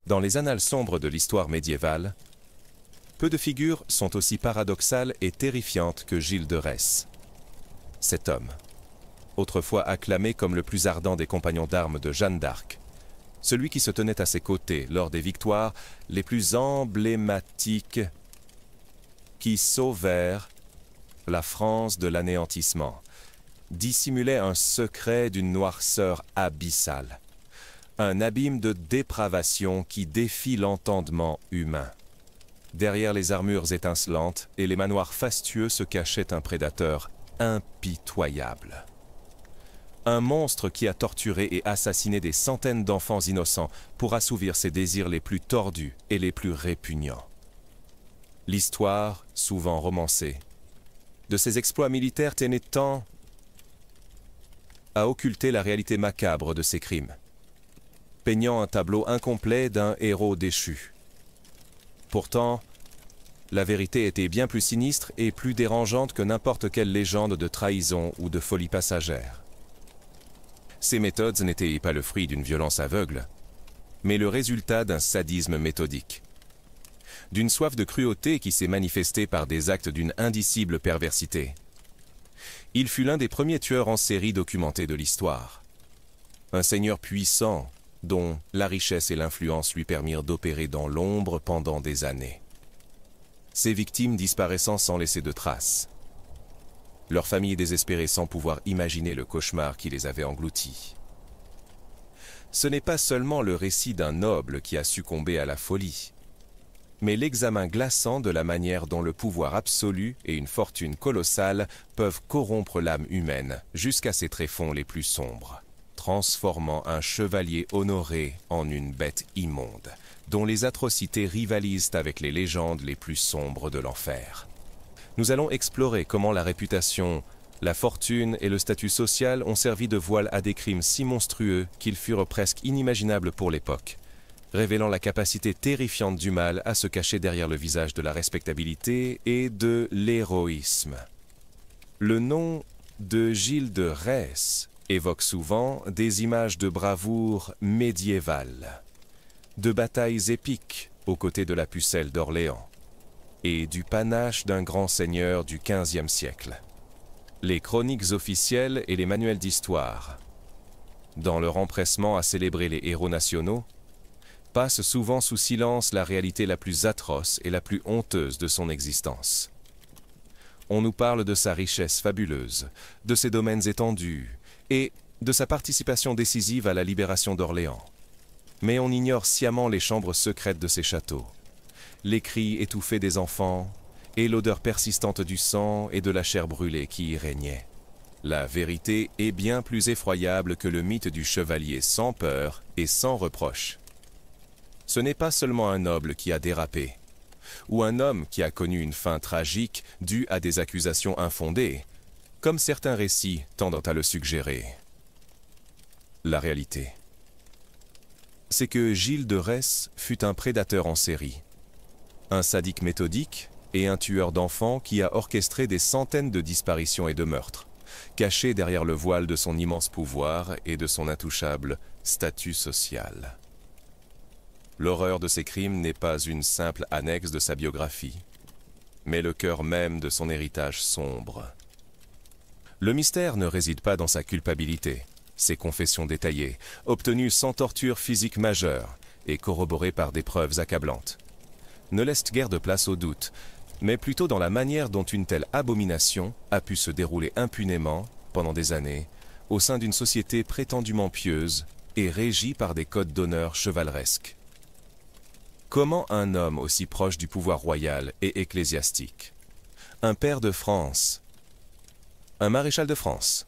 Dans les annales sombres de l'histoire médiévale, peu de figures sont aussi paradoxales et terrifiantes que Gilles de Retz. Cet homme, autrefois acclamé comme le plus ardent des compagnons d'armes de Jeanne d'Arc, celui qui se tenait à ses côtés lors des victoires les plus emblématiques qui sauvèrent la France de l'anéantissement, dissimulait un secret d'une noirceur abyssale, un abîme de dépravation qui défie l'entendement humain. Derrière les armures étincelantes et les manoirs fastueux se cachait un prédateur impitoyable. Un monstre qui a torturé et assassiné des centaines d'enfants innocents pour assouvir ses désirs les plus tordus et les plus répugnants. L'histoire, souvent romancée, de ses exploits militaires tenait tant à occulter la réalité macabre de ses crimes, peignant un tableau incomplet d'un héros déchu. Pourtant, la vérité était bien plus sinistre et plus dérangeante que n'importe quelle légende de trahison ou de folie passagère. Ces méthodes n'étaient pas le fruit d'une violence aveugle, mais le résultat d'un sadisme méthodique, d'une soif de cruauté qui s'est manifestée par des actes d'une indicible perversité. Il fut l'un des premiers tueurs en série documentés de l'histoire. Un seigneur puissant, dont la richesse et l'influence lui permirent d'opérer dans l'ombre pendant des années. Ses victimes disparaissant sans laisser de traces. Leurs familles désespérées sans pouvoir imaginer le cauchemar qui les avait engloutis. Ce n'est pas seulement le récit d'un noble qui a succombé à la folie, mais l'examen glaçant de la manière dont le pouvoir absolu et une fortune colossale peuvent corrompre l'âme humaine jusqu'à ses tréfonds les plus sombres, transformant un chevalier honoré en une bête immonde, dont les atrocités rivalisent avec les légendes les plus sombres de l'enfer. Nous allons explorer comment la réputation, la fortune et le statut social ont servi de voile à des crimes si monstrueux qu'ils furent presque inimaginables pour l'époque, révélant la capacité terrifiante du mal à se cacher derrière le visage de la respectabilité et de l'héroïsme. Le nom de Gilles de Retz évoque souvent des images de bravoure médiévale, de batailles épiques aux côtés de la pucelle d'Orléans, et du panache d'un grand seigneur du XVe siècle. Les chroniques officielles et les manuels d'histoire, dans leur empressement à célébrer les héros nationaux, passent souvent sous silence la réalité la plus atroce et la plus honteuse de son existence. On nous parle de sa richesse fabuleuse, de ses domaines étendus et de sa participation décisive à la libération d'Orléans. Mais on ignore sciemment les chambres secrètes de ses châteaux, les cris étouffés des enfants et l'odeur persistante du sang et de la chair brûlée qui y régnait. La vérité est bien plus effroyable que le mythe du chevalier sans peur et sans reproche. Ce n'est pas seulement un noble qui a dérapé, ou un homme qui a connu une fin tragique due à des accusations infondées, comme certains récits tendant à le suggérer. La réalité, c'est que Gilles de Retz fut un prédateur en série, un sadique méthodique et un tueur d'enfants qui a orchestré des centaines de disparitions et de meurtres, cachés derrière le voile de son immense pouvoir et de son intouchable statut social. L'horreur de ses crimes n'est pas une simple annexe de sa biographie, mais le cœur même de son héritage sombre. Le mystère ne réside pas dans sa culpabilité, ses confessions détaillées, obtenues sans torture physique majeure et corroborées par des preuves accablantes, ne laisse guère de place au doute, mais plutôt dans la manière dont une telle abomination a pu se dérouler impunément, pendant des années, au sein d'une société prétendument pieuse et régie par des codes d'honneur chevaleresques. Comment un homme aussi proche du pouvoir royal et ecclésiastique, un pair de France, un maréchal de France,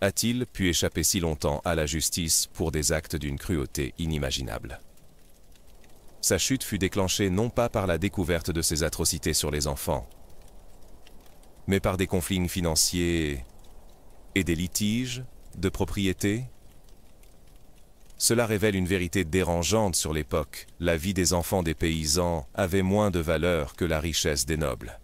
a-t-il pu échapper si longtemps à la justice pour des actes d'une cruauté inimaginable? Sa chute fut déclenchée non pas par la découverte de ses atrocités sur les enfants, mais par des conflits financiers et des litiges de propriété. Cela révèle une vérité dérangeante sur l'époque. La vie des enfants des paysans avait moins de valeur que la richesse des nobles.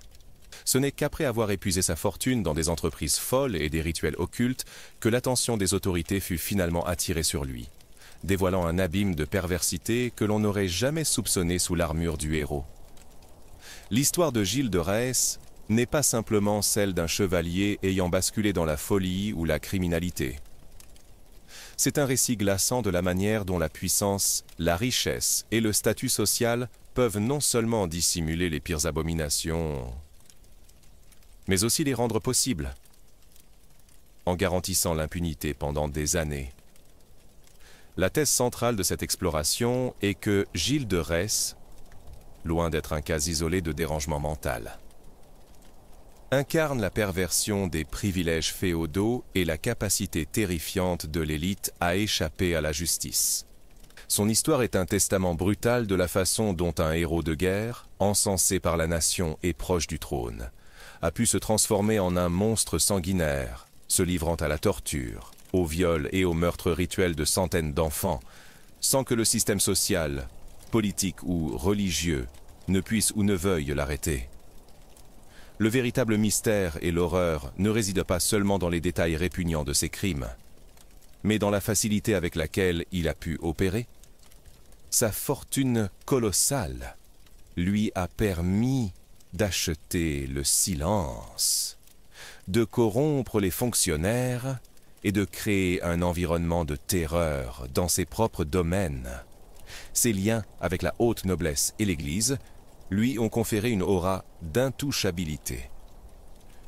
Ce n'est qu'après avoir épuisé sa fortune dans des entreprises folles et des rituels occultes que l'attention des autorités fut finalement attirée sur lui, dévoilant un abîme de perversité que l'on n'aurait jamais soupçonné sous l'armure du héros. L'histoire de Gilles de Retz n'est pas simplement celle d'un chevalier ayant basculé dans la folie ou la criminalité. C'est un récit glaçant de la manière dont la puissance, la richesse et le statut social peuvent non seulement dissimuler les pires abominations, mais aussi les rendre possibles, en garantissant l'impunité pendant des années. La thèse centrale de cette exploration est que Gilles de Retz, loin d'être un cas isolé de dérangement mental, incarne la perversion des privilèges féodaux et la capacité terrifiante de l'élite à échapper à la justice. Son histoire est un testament brutal de la façon dont un héros de guerre, encensé par la nation et proche du trône, a pu se transformer en un monstre sanguinaire, se livrant à la torture, au viol et au meurtre rituel de centaines d'enfants, sans que le système social, politique ou religieux ne puisse ou ne veuille l'arrêter. Le véritable mystère et l'horreur ne résident pas seulement dans les détails répugnants de ses crimes, mais dans la facilité avec laquelle il a pu opérer. Sa fortune colossale lui a permis d'acheter le silence, de corrompre les fonctionnaires et de créer un environnement de terreur dans ses propres domaines. Ses liens avec la haute noblesse et l'Église lui ont conféré une aura d'intouchabilité,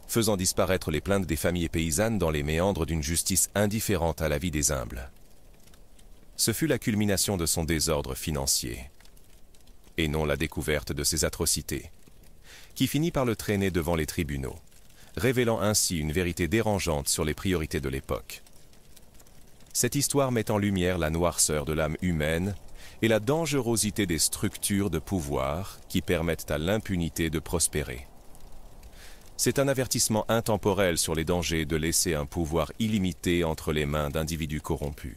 faisant disparaître les plaintes des familles paysannes dans les méandres d'une justice indifférente à la vie des humbles. Ce fut la culmination de son désordre financier, et non la découverte de ses atrocités, qui finit par le traîner devant les tribunaux, révélant ainsi une vérité dérangeante sur les priorités de l'époque. Cette histoire met en lumière la noirceur de l'âme humaine et la dangerosité des structures de pouvoir qui permettent à l'impunité de prospérer. C'est un avertissement intemporel sur les dangers de laisser un pouvoir illimité entre les mains d'individus corrompus,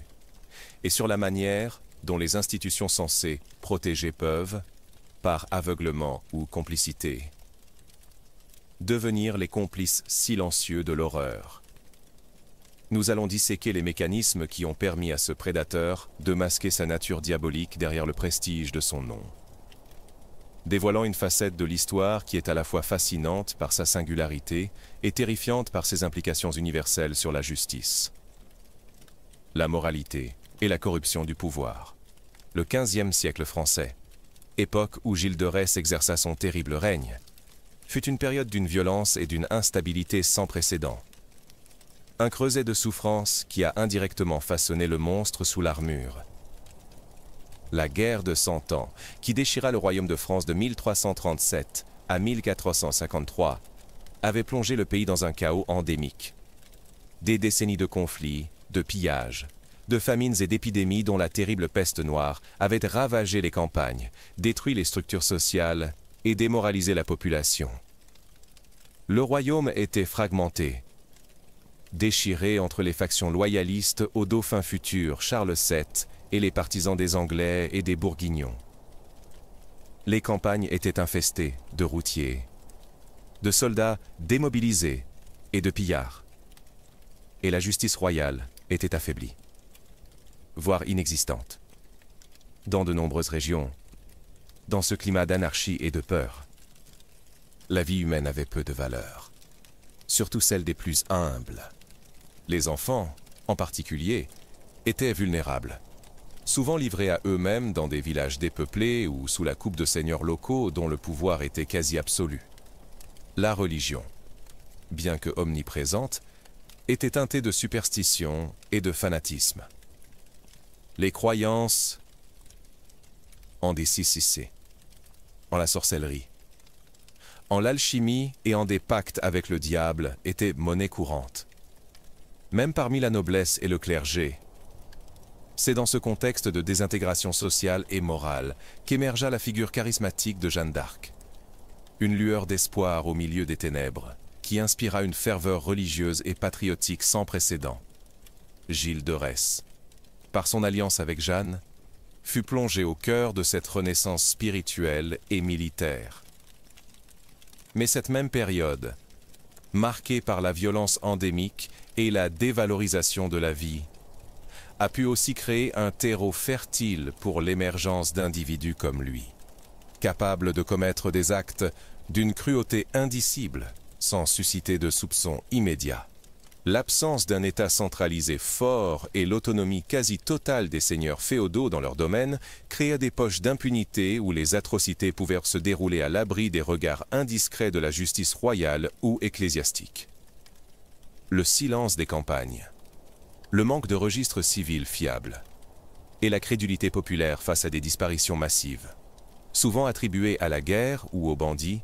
et sur la manière dont les institutions censées protéger peuvent, par aveuglement ou complicité, devenir les complices silencieux de l'horreur. Nous allons disséquer les mécanismes qui ont permis à ce prédateur de masquer sa nature diabolique derrière le prestige de son nom, dévoilant une facette de l'histoire qui est à la fois fascinante par sa singularité et terrifiante par ses implications universelles sur la justice, la moralité et la corruption du pouvoir. Le XVe siècle français, époque où Gilles de Retz exerça son terrible règne, fut une période d'une violence et d'une instabilité sans précédent. Un creuset de souffrance qui a indirectement façonné le monstre sous l'armure. La guerre de 100 ans, qui déchira le royaume de France de 1337 à 1453, avait plongé le pays dans un chaos endémique. Des décennies de conflits, de pillages, de famines et d'épidémies dont la terrible peste noire avait ravagé les campagnes, détruit les structures sociales et démoralisé la population. Le royaume était fragmenté, déchiré entre les factions loyalistes au dauphin futur Charles VII et les partisans des Anglais et des Bourguignons. Les campagnes étaient infestées de routiers, de soldats démobilisés et de pillards. Et la justice royale était affaiblie, voire inexistante. Dans de nombreuses régions, dans ce climat d'anarchie et de peur, la vie humaine avait peu de valeur, surtout celle des plus humbles. Les enfants, en particulier, étaient vulnérables, souvent livrés à eux-mêmes dans des villages dépeuplés ou sous la coupe de seigneurs locaux dont le pouvoir était quasi absolu. La religion, bien que omniprésente, était teintée de superstition et de fanatisme. Les croyances en des sisicés, en la sorcellerie, en l'alchimie et en des pactes avec le diable étaient monnaie courante. Même parmi la noblesse et le clergé. C'est dans ce contexte de désintégration sociale et morale qu'émergea la figure charismatique de Jeanne d'Arc. Une lueur d'espoir au milieu des ténèbres, qui inspira une ferveur religieuse et patriotique sans précédent. Gilles de Retz, par son alliance avec Jeanne, fut plongé au cœur de cette renaissance spirituelle et militaire. Mais cette même période, marquée par la violence endémique et la dévalorisation de la vie, a pu aussi créer un terreau fertile pour l'émergence d'individus comme lui, capables de commettre des actes d'une cruauté indicible, sans susciter de soupçons immédiats. L'absence d'un État centralisé fort et l'autonomie quasi totale des seigneurs féodaux dans leur domaine créaient des poches d'impunité où les atrocités pouvaient se dérouler à l'abri des regards indiscrets de la justice royale ou ecclésiastique. Le silence des campagnes, le manque de registres civils fiables et la crédulité populaire face à des disparitions massives, souvent attribuées à la guerre ou aux bandits,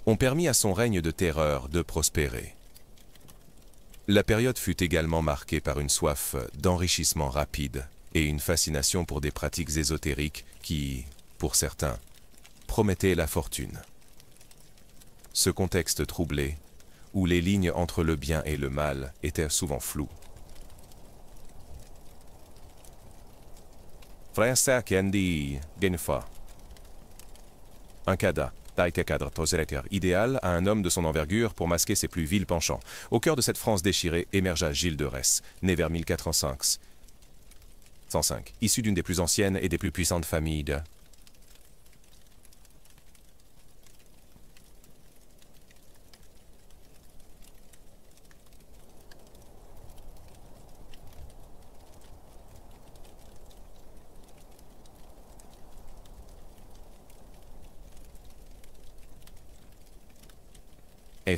ont permis à son règne de terreur de prospérer. La période fut également marquée par une soif d'enrichissement rapide et une fascination pour des pratiques ésotériques qui, pour certains, promettaient la fortune. Ce contexte troublé, où les lignes entre le bien et le mal étaient souvent floues. Un cadre idéal à un homme de son envergure pour masquer ses plus vils penchants. Au cœur de cette France déchirée émergea Gilles de Retz, né vers 1405, issu d'une des plus anciennes et des plus puissantes familles de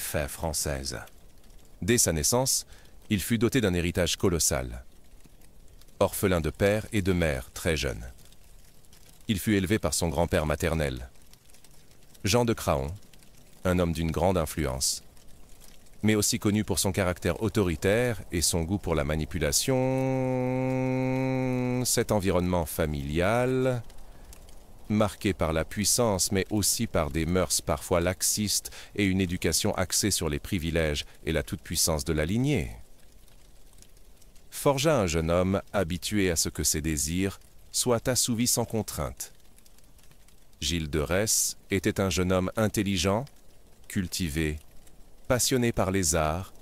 française. Dès sa naissance, il fut doté d'un héritage colossal. Orphelin de père et de mère très jeune. Il fut élevé par son grand-père maternel, Jean de Craon, un homme d'une grande influence, mais aussi connu pour son caractère autoritaire et son goût pour la manipulation. Cet environnement familial, marqué par la puissance mais aussi par des mœurs parfois laxistes et une éducation axée sur les privilèges et la toute-puissance de la lignée, forgea un jeune homme habitué à ce que ses désirs soient assouvis sans contrainte. Gilles de Retz était un jeune homme intelligent, cultivé, passionné par les arts,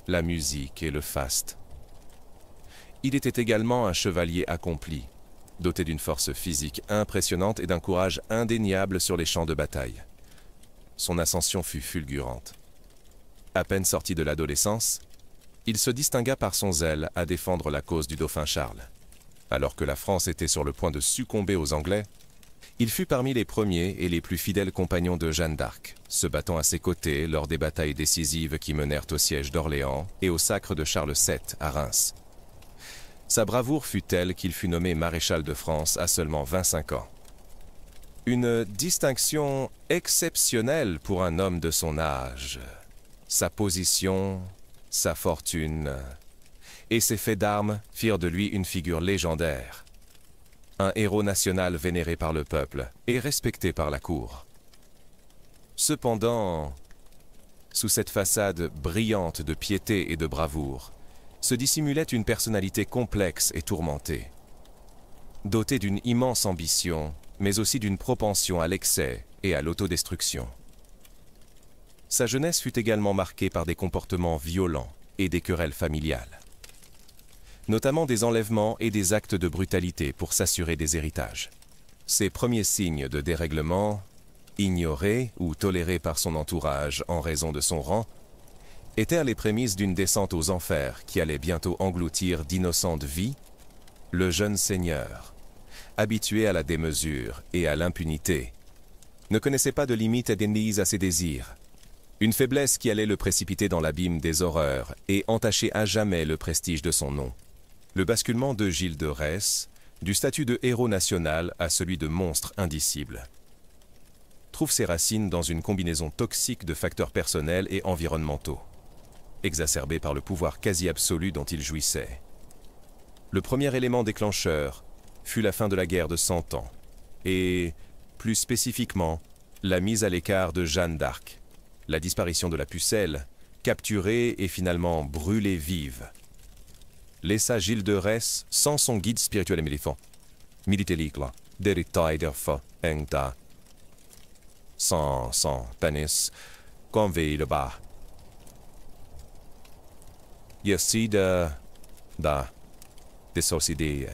la musique et le faste. Il était également un chevalier accompli, doté d'une force physique impressionnante et d'un courage indéniable sur les champs de bataille. Son ascension fut fulgurante. À peine sorti de l'adolescence, il se distingua par son zèle à défendre la cause du dauphin Charles. Alors que la France était sur le point de succomber aux Anglais, il fut parmi les premiers et les plus fidèles compagnons de Jeanne d'Arc, se battant à ses côtés lors des batailles décisives qui menèrent au siège d'Orléans et au sacre de Charles VII à Reims. Sa bravoure fut telle qu'il fut nommé maréchal de France à seulement 25 ans. Une distinction exceptionnelle pour un homme de son âge. Sa position, sa fortune et ses faits d'armes firent de lui une figure légendaire. Un héros national vénéré par le peuple et respecté par la cour. Cependant, sous cette façade brillante de piété et de bravoure, se dissimulait une personnalité complexe et tourmentée, dotée d'une immense ambition, mais aussi d'une propension à l'excès et à l'autodestruction. Sa jeunesse fut également marquée par des comportements violents et des querelles familiales, notamment des enlèvements et des actes de brutalité pour s'assurer des héritages. Ses premiers signes de dérèglement, ignorés ou tolérés par son entourage en raison de son rang, étaient les prémices d'une descente aux enfers qui allait bientôt engloutir d'innocentes vies le jeune seigneur, habitué à la démesure et à l'impunité, ne connaissait pas de limite admise à ses désirs, une faiblesse qui allait le précipiter dans l'abîme des horreurs et entacher à jamais le prestige de son nom. Le basculement de Gilles de Retz, du statut de héros national à celui de monstre indicible, trouve ses racines dans une combinaison toxique de facteurs personnels et environnementaux, exacerbé par le pouvoir quasi absolu dont il jouissait. Le premier élément déclencheur fut la fin de la guerre de 100 ans, et, plus spécifiquement, la mise à l'écart de Jeanne d'Arc, la disparition de la pucelle, capturée et finalement brûlée vive, laissa Gilles de Retz sans son guide spirituel et militant. Sans penis, convie le bas. Yacide da des sorciers, des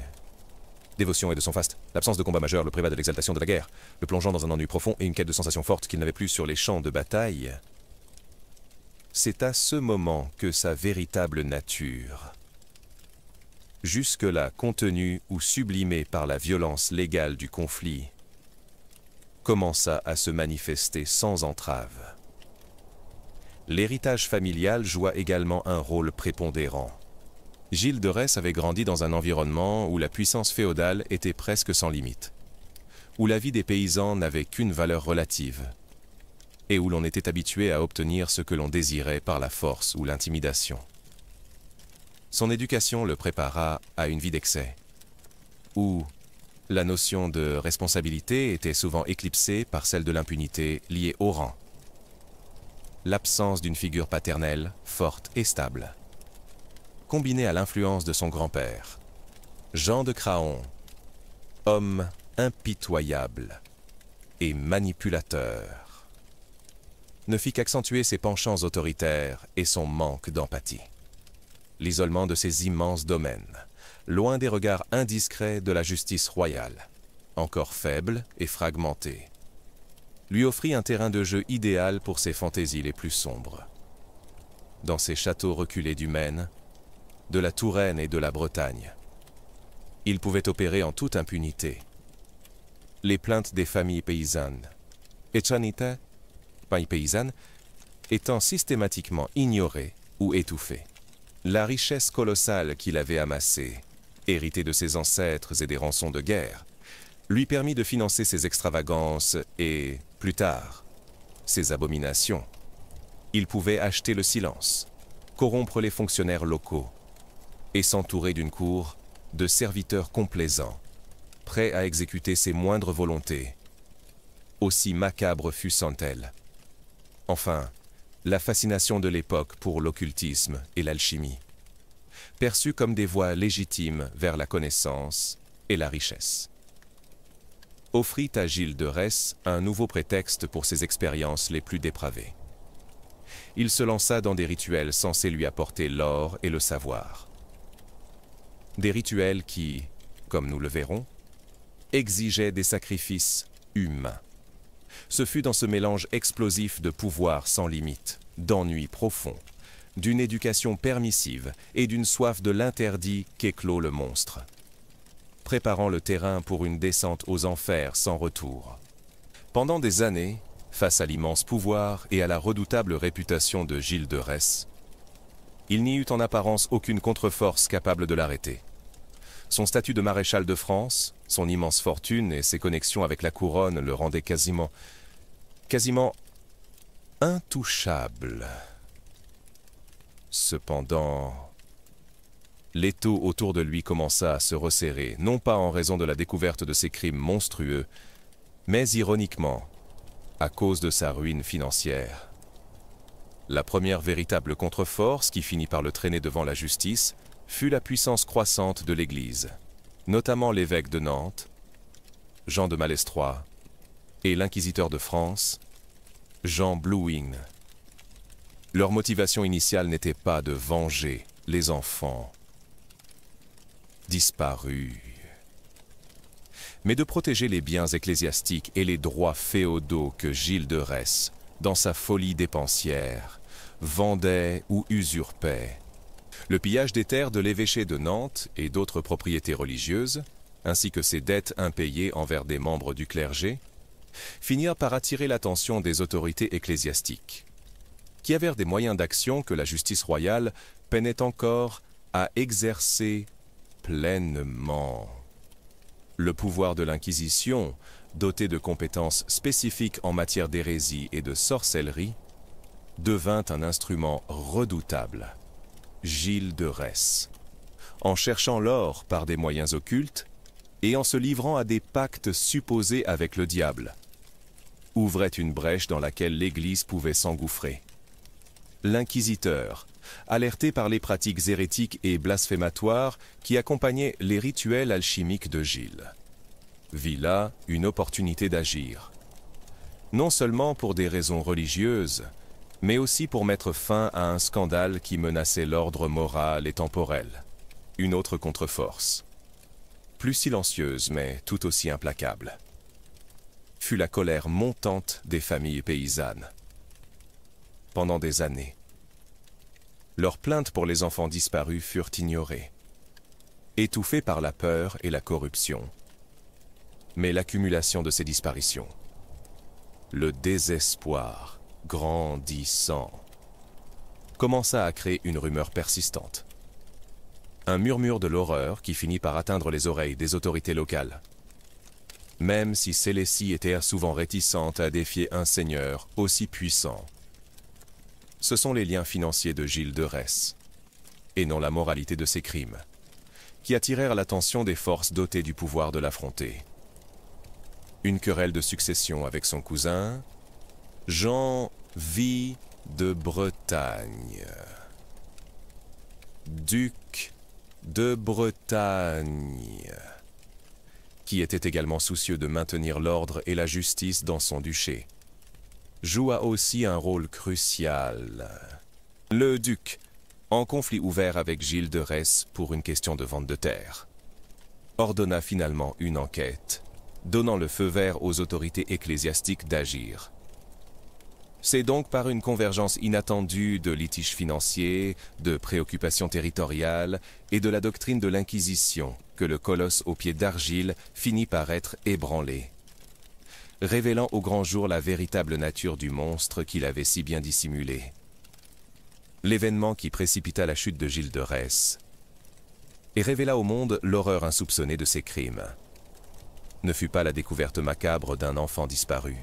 dévotions et de son faste. L'absence de combat majeur le priva de l'exaltation de la guerre, le plongeant dans un ennui profond et une quête de sensations fortes qu'il n'avait plus sur les champs de bataille. C'est à ce moment que sa véritable nature, jusque-là contenue ou sublimée par la violence légale du conflit, commença à se manifester sans entrave. L'héritage familial joua également un rôle prépondérant. Gilles de Retz avait grandi dans un environnement où la puissance féodale était presque sans limite, où la vie des paysans n'avait qu'une valeur relative, et où l'on était habitué à obtenir ce que l'on désirait par la force ou l'intimidation. Son éducation le prépara à une vie d'excès, où la notion de responsabilité était souvent éclipsée par celle de l'impunité liée au rang. L'absence d'une figure paternelle, forte et stable, combinée à l'influence de son grand-père, Jean de Craon, homme impitoyable et manipulateur, ne fit qu'accentuer ses penchants autoritaires et son manque d'empathie. L'isolement de ces immenses domaines, loin des regards indiscrets de la justice royale, encore faible et fragmentée, lui offrit un terrain de jeu idéal pour ses fantaisies les plus sombres. Dans ses châteaux reculés du Maine, de la Touraine et de la Bretagne, il pouvait opérer en toute impunité. Les plaintes des familles paysannes, Etchanita, paysannes, étant systématiquement ignorées ou étouffées. La richesse colossale qu'il avait amassée, héritée de ses ancêtres et des rançons de guerre, lui permit de financer ses extravagances et, plus tard, ses abominations. Il pouvait acheter le silence, corrompre les fonctionnaires locaux et s'entourer d'une cour de serviteurs complaisants, prêts à exécuter ses moindres volontés, aussi macabre fût-elle. Enfin, la fascination de l'époque pour l'occultisme et l'alchimie, perçue comme des voies légitimes vers la connaissance et la richesse, offrit à Gilles de Retz un nouveau prétexte pour ses expériences les plus dépravées. Il se lança dans des rituels censés lui apporter l'or et le savoir. Des rituels qui, comme nous le verrons, exigeaient des sacrifices humains. Ce fut dans ce mélange explosif de pouvoir sans limite, d'ennui profond, d'une éducation permissive et d'une soif de l'interdit qu'éclot le monstre, préparant le terrain pour une descente aux enfers sans retour. Pendant des années, face à l'immense pouvoir et à la redoutable réputation de Gilles de Retz, il n'y eut en apparence aucune contre-force capable de l'arrêter. Son statut de maréchal de France, son immense fortune et ses connexions avec la couronne le rendaient quasiment intouchable. Cependant, l'étau autour de lui commença à se resserrer, non pas en raison de la découverte de ses crimes monstrueux, mais ironiquement, à cause de sa ruine financière. La première véritable contre-force qui finit par le traîner devant la justice fut la puissance croissante de l'Église, notamment l'évêque de Nantes, Jean de Malestroit, et l'inquisiteur de France, Jean Blouin. Leur motivation initiale n'était pas de venger les enfants disparus, mais de protéger les biens ecclésiastiques et les droits féodaux que Gilles de Retz, dans sa folie dépensière, vendait ou usurpait. Le pillage des terres de l'évêché de Nantes et d'autres propriétés religieuses, ainsi que ses dettes impayées envers des membres du clergé, finirent par attirer l'attention des autorités ecclésiastiques, qui avèrent des moyens d'action que la justice royale peinait encore à exercer pleinement. Le pouvoir de l'Inquisition, doté de compétences spécifiques en matière d'hérésie et de sorcellerie, devint un instrument redoutable. Gilles de Retz, en cherchant l'or par des moyens occultes et en se livrant à des pactes supposés avec le diable, ouvrait une brèche dans laquelle l'Église pouvait s'engouffrer. L'inquisiteur, alerté par les pratiques hérétiques et blasphématoires qui accompagnaient les rituels alchimiques de Gilles, vit là une opportunité d'agir, non seulement pour des raisons religieuses, mais aussi pour mettre fin à un scandale qui menaçait l'ordre moral et temporel, une autre contre-force, plus silencieuse mais tout aussi implacable, fut la colère montante des familles paysannes. Pendant des années, leurs plaintes pour les enfants disparus furent ignorées, étouffées par la peur et la corruption. Mais l'accumulation de ces disparitions, le désespoir grandissant, commença à créer une rumeur persistante. Un murmure de l'horreur qui finit par atteindre les oreilles des autorités locales. Même si Sélécie était souvent réticente à défier un seigneur aussi puissant. Ce sont les liens financiers de Gilles de Retz, et non la moralité de ses crimes, qui attirèrent l'attention des forces dotées du pouvoir de l'affronter. Une querelle de succession avec son cousin, Jean V de Bretagne. Duc de Bretagne, qui était également soucieux de maintenir l'ordre et la justice dans son duché, joua aussi un rôle crucial. Le duc, en conflit ouvert avec Gilles de Retz pour une question de vente de terre, ordonna finalement une enquête, donnant le feu vert aux autorités ecclésiastiques d'agir. C'est donc par une convergence inattendue de litiges financiers, de préoccupations territoriales et de la doctrine de l'Inquisition que le colosse aux pieds d'argile finit par être ébranlé, révélant au grand jour la véritable nature du monstre qu'il avait si bien dissimulé. L'événement qui précipita la chute de Gilles de Retz et révéla au monde l'horreur insoupçonnée de ses crimes ne fut pas la découverte macabre d'un enfant disparu,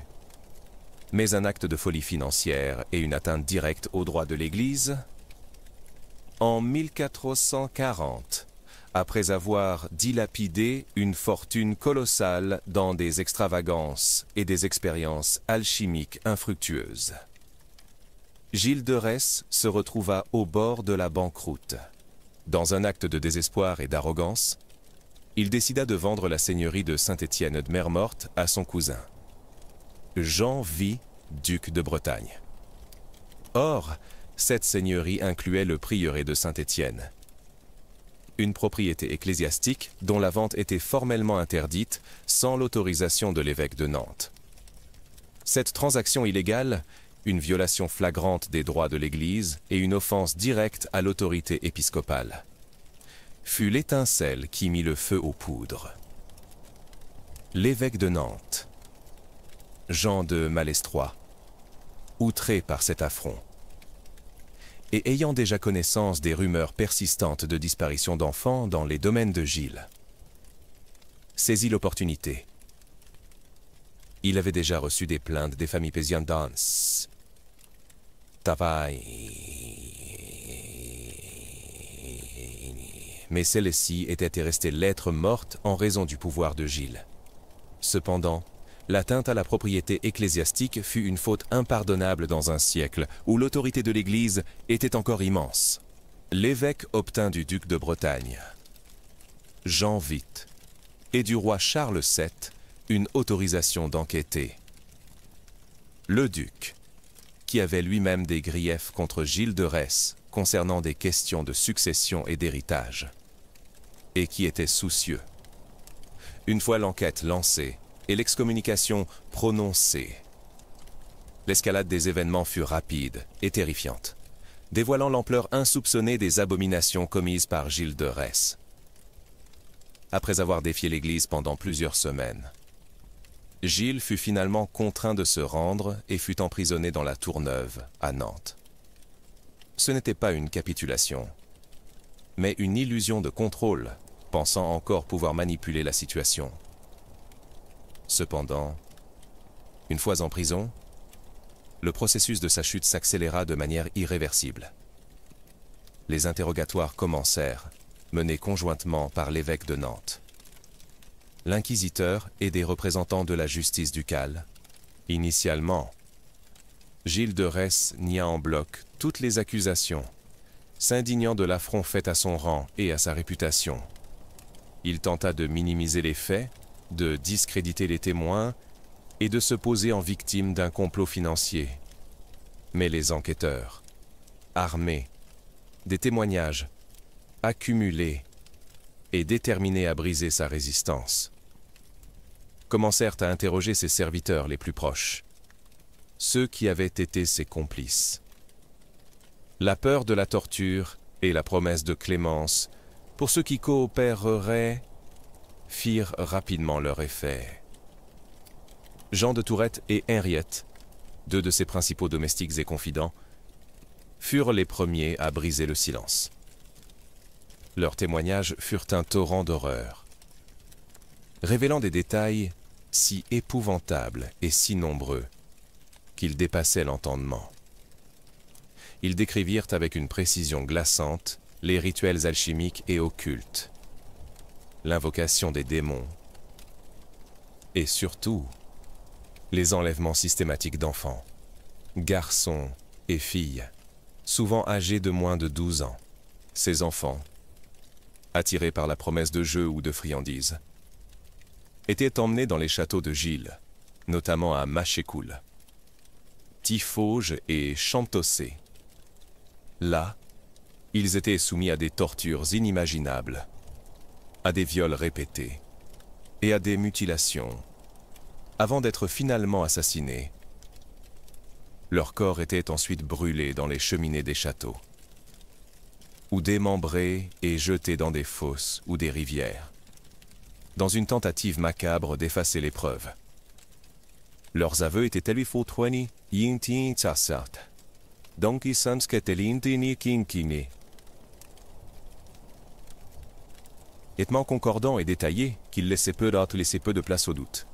mais un acte de folie financière et une atteinte directe aux droits de l'Église. En 1440, après avoir dilapidé une fortune colossale dans des extravagances et des expériences alchimiques infructueuses, Gilles de Retz se retrouva au bord de la banqueroute. Dans un acte de désespoir et d'arrogance, il décida de vendre la seigneurie de Saint-Étienne de Mermorte à son cousin, Jean V, duc de Bretagne. Or, cette seigneurie incluait le prieuré de Saint-Étienne, une propriété ecclésiastique dont la vente était formellement interdite sans l'autorisation de l'évêque de Nantes. Cette transaction illégale, une violation flagrante des droits de l'Église et une offense directe à l'autorité épiscopale, fut l'étincelle qui mit le feu aux poudres. L'évêque de Nantes, Jean de Malestroit, outré par cet affront, et ayant déjà connaissance des rumeurs persistantes de disparition d'enfants dans les domaines de Gilles, saisit l'opportunité. Il avait déjà reçu des plaintes des familles paysannes d'Ans, Tavaille, mais celle-ci était restée lettre morte en raison du pouvoir de Gilles. Cependant, l'atteinte à la propriété ecclésiastique fut une faute impardonnable dans un siècle où l'autorité de l'Église était encore immense. L'évêque obtint du duc de Bretagne, Jean V, et du roi Charles VII une autorisation d'enquêter. Le duc, qui avait lui-même des griefs contre Gilles de Retz concernant des questions de succession et d'héritage, et qui était soucieux. Une fois l'enquête lancée et l'excommunication prononcée, l'escalade des événements fut rapide et terrifiante, dévoilant l'ampleur insoupçonnée des abominations commises par Gilles de Retz. Après avoir défié l'Église pendant plusieurs semaines, Gilles fut finalement contraint de se rendre et fut emprisonné dans la Tourneuve, à Nantes. Ce n'était pas une capitulation, mais une illusion de contrôle, pensant encore pouvoir manipuler la situation. Cependant, une fois en prison, le processus de sa chute s'accéléra de manière irréversible. Les interrogatoires commencèrent, menés conjointement par l'évêque de Nantes, l'inquisiteur et des représentants de la justice ducale. Initialement, Gilles de Retz nia en bloc toutes les accusations, s'indignant de l'affront fait à son rang et à sa réputation. Il tenta de minimiser les faits, de discréditer les témoins et de se poser en victime d'un complot financier. Mais les enquêteurs, armés, des témoignages accumulés et déterminés à briser sa résistance, commencèrent à interroger ses serviteurs les plus proches, ceux qui avaient été ses complices. La peur de la torture et la promesse de clémence pour ceux qui coopéreraient firent rapidement leur effet. Jean de Tourette et Henriette, deux de ses principaux domestiques et confidents, furent les premiers à briser le silence. Leurs témoignages furent un torrent d'horreur, révélant des détails si épouvantables et si nombreux qu'ils dépassaient l'entendement. Ils décrivirent avec une précision glaçante les rituels alchimiques et occultes, l'invocation des démons, et surtout les enlèvements systématiques d'enfants, garçons et filles, souvent âgés de moins de 12 ans. Ces enfants, attirés par la promesse de jeux ou de friandises, étaient emmenés dans les châteaux de Gilles, notamment à Machécoul, Tiffauges et Champtossé. Là, ils étaient soumis à des tortures inimaginables, à des viols répétés et à des mutilations, avant d'être finalement assassinés. Leurs corps étaient ensuite brûlés dans les cheminées des châteaux, ou démembrés et jetés dans des fosses ou des rivières, dans une tentative macabre d'effacer les preuves. Leurs aveux étaient telifotweni yintin tsassat, donkey sans ketelintini kinkini. Étant concordant et détaillé qu'il laissait peu de place au doute.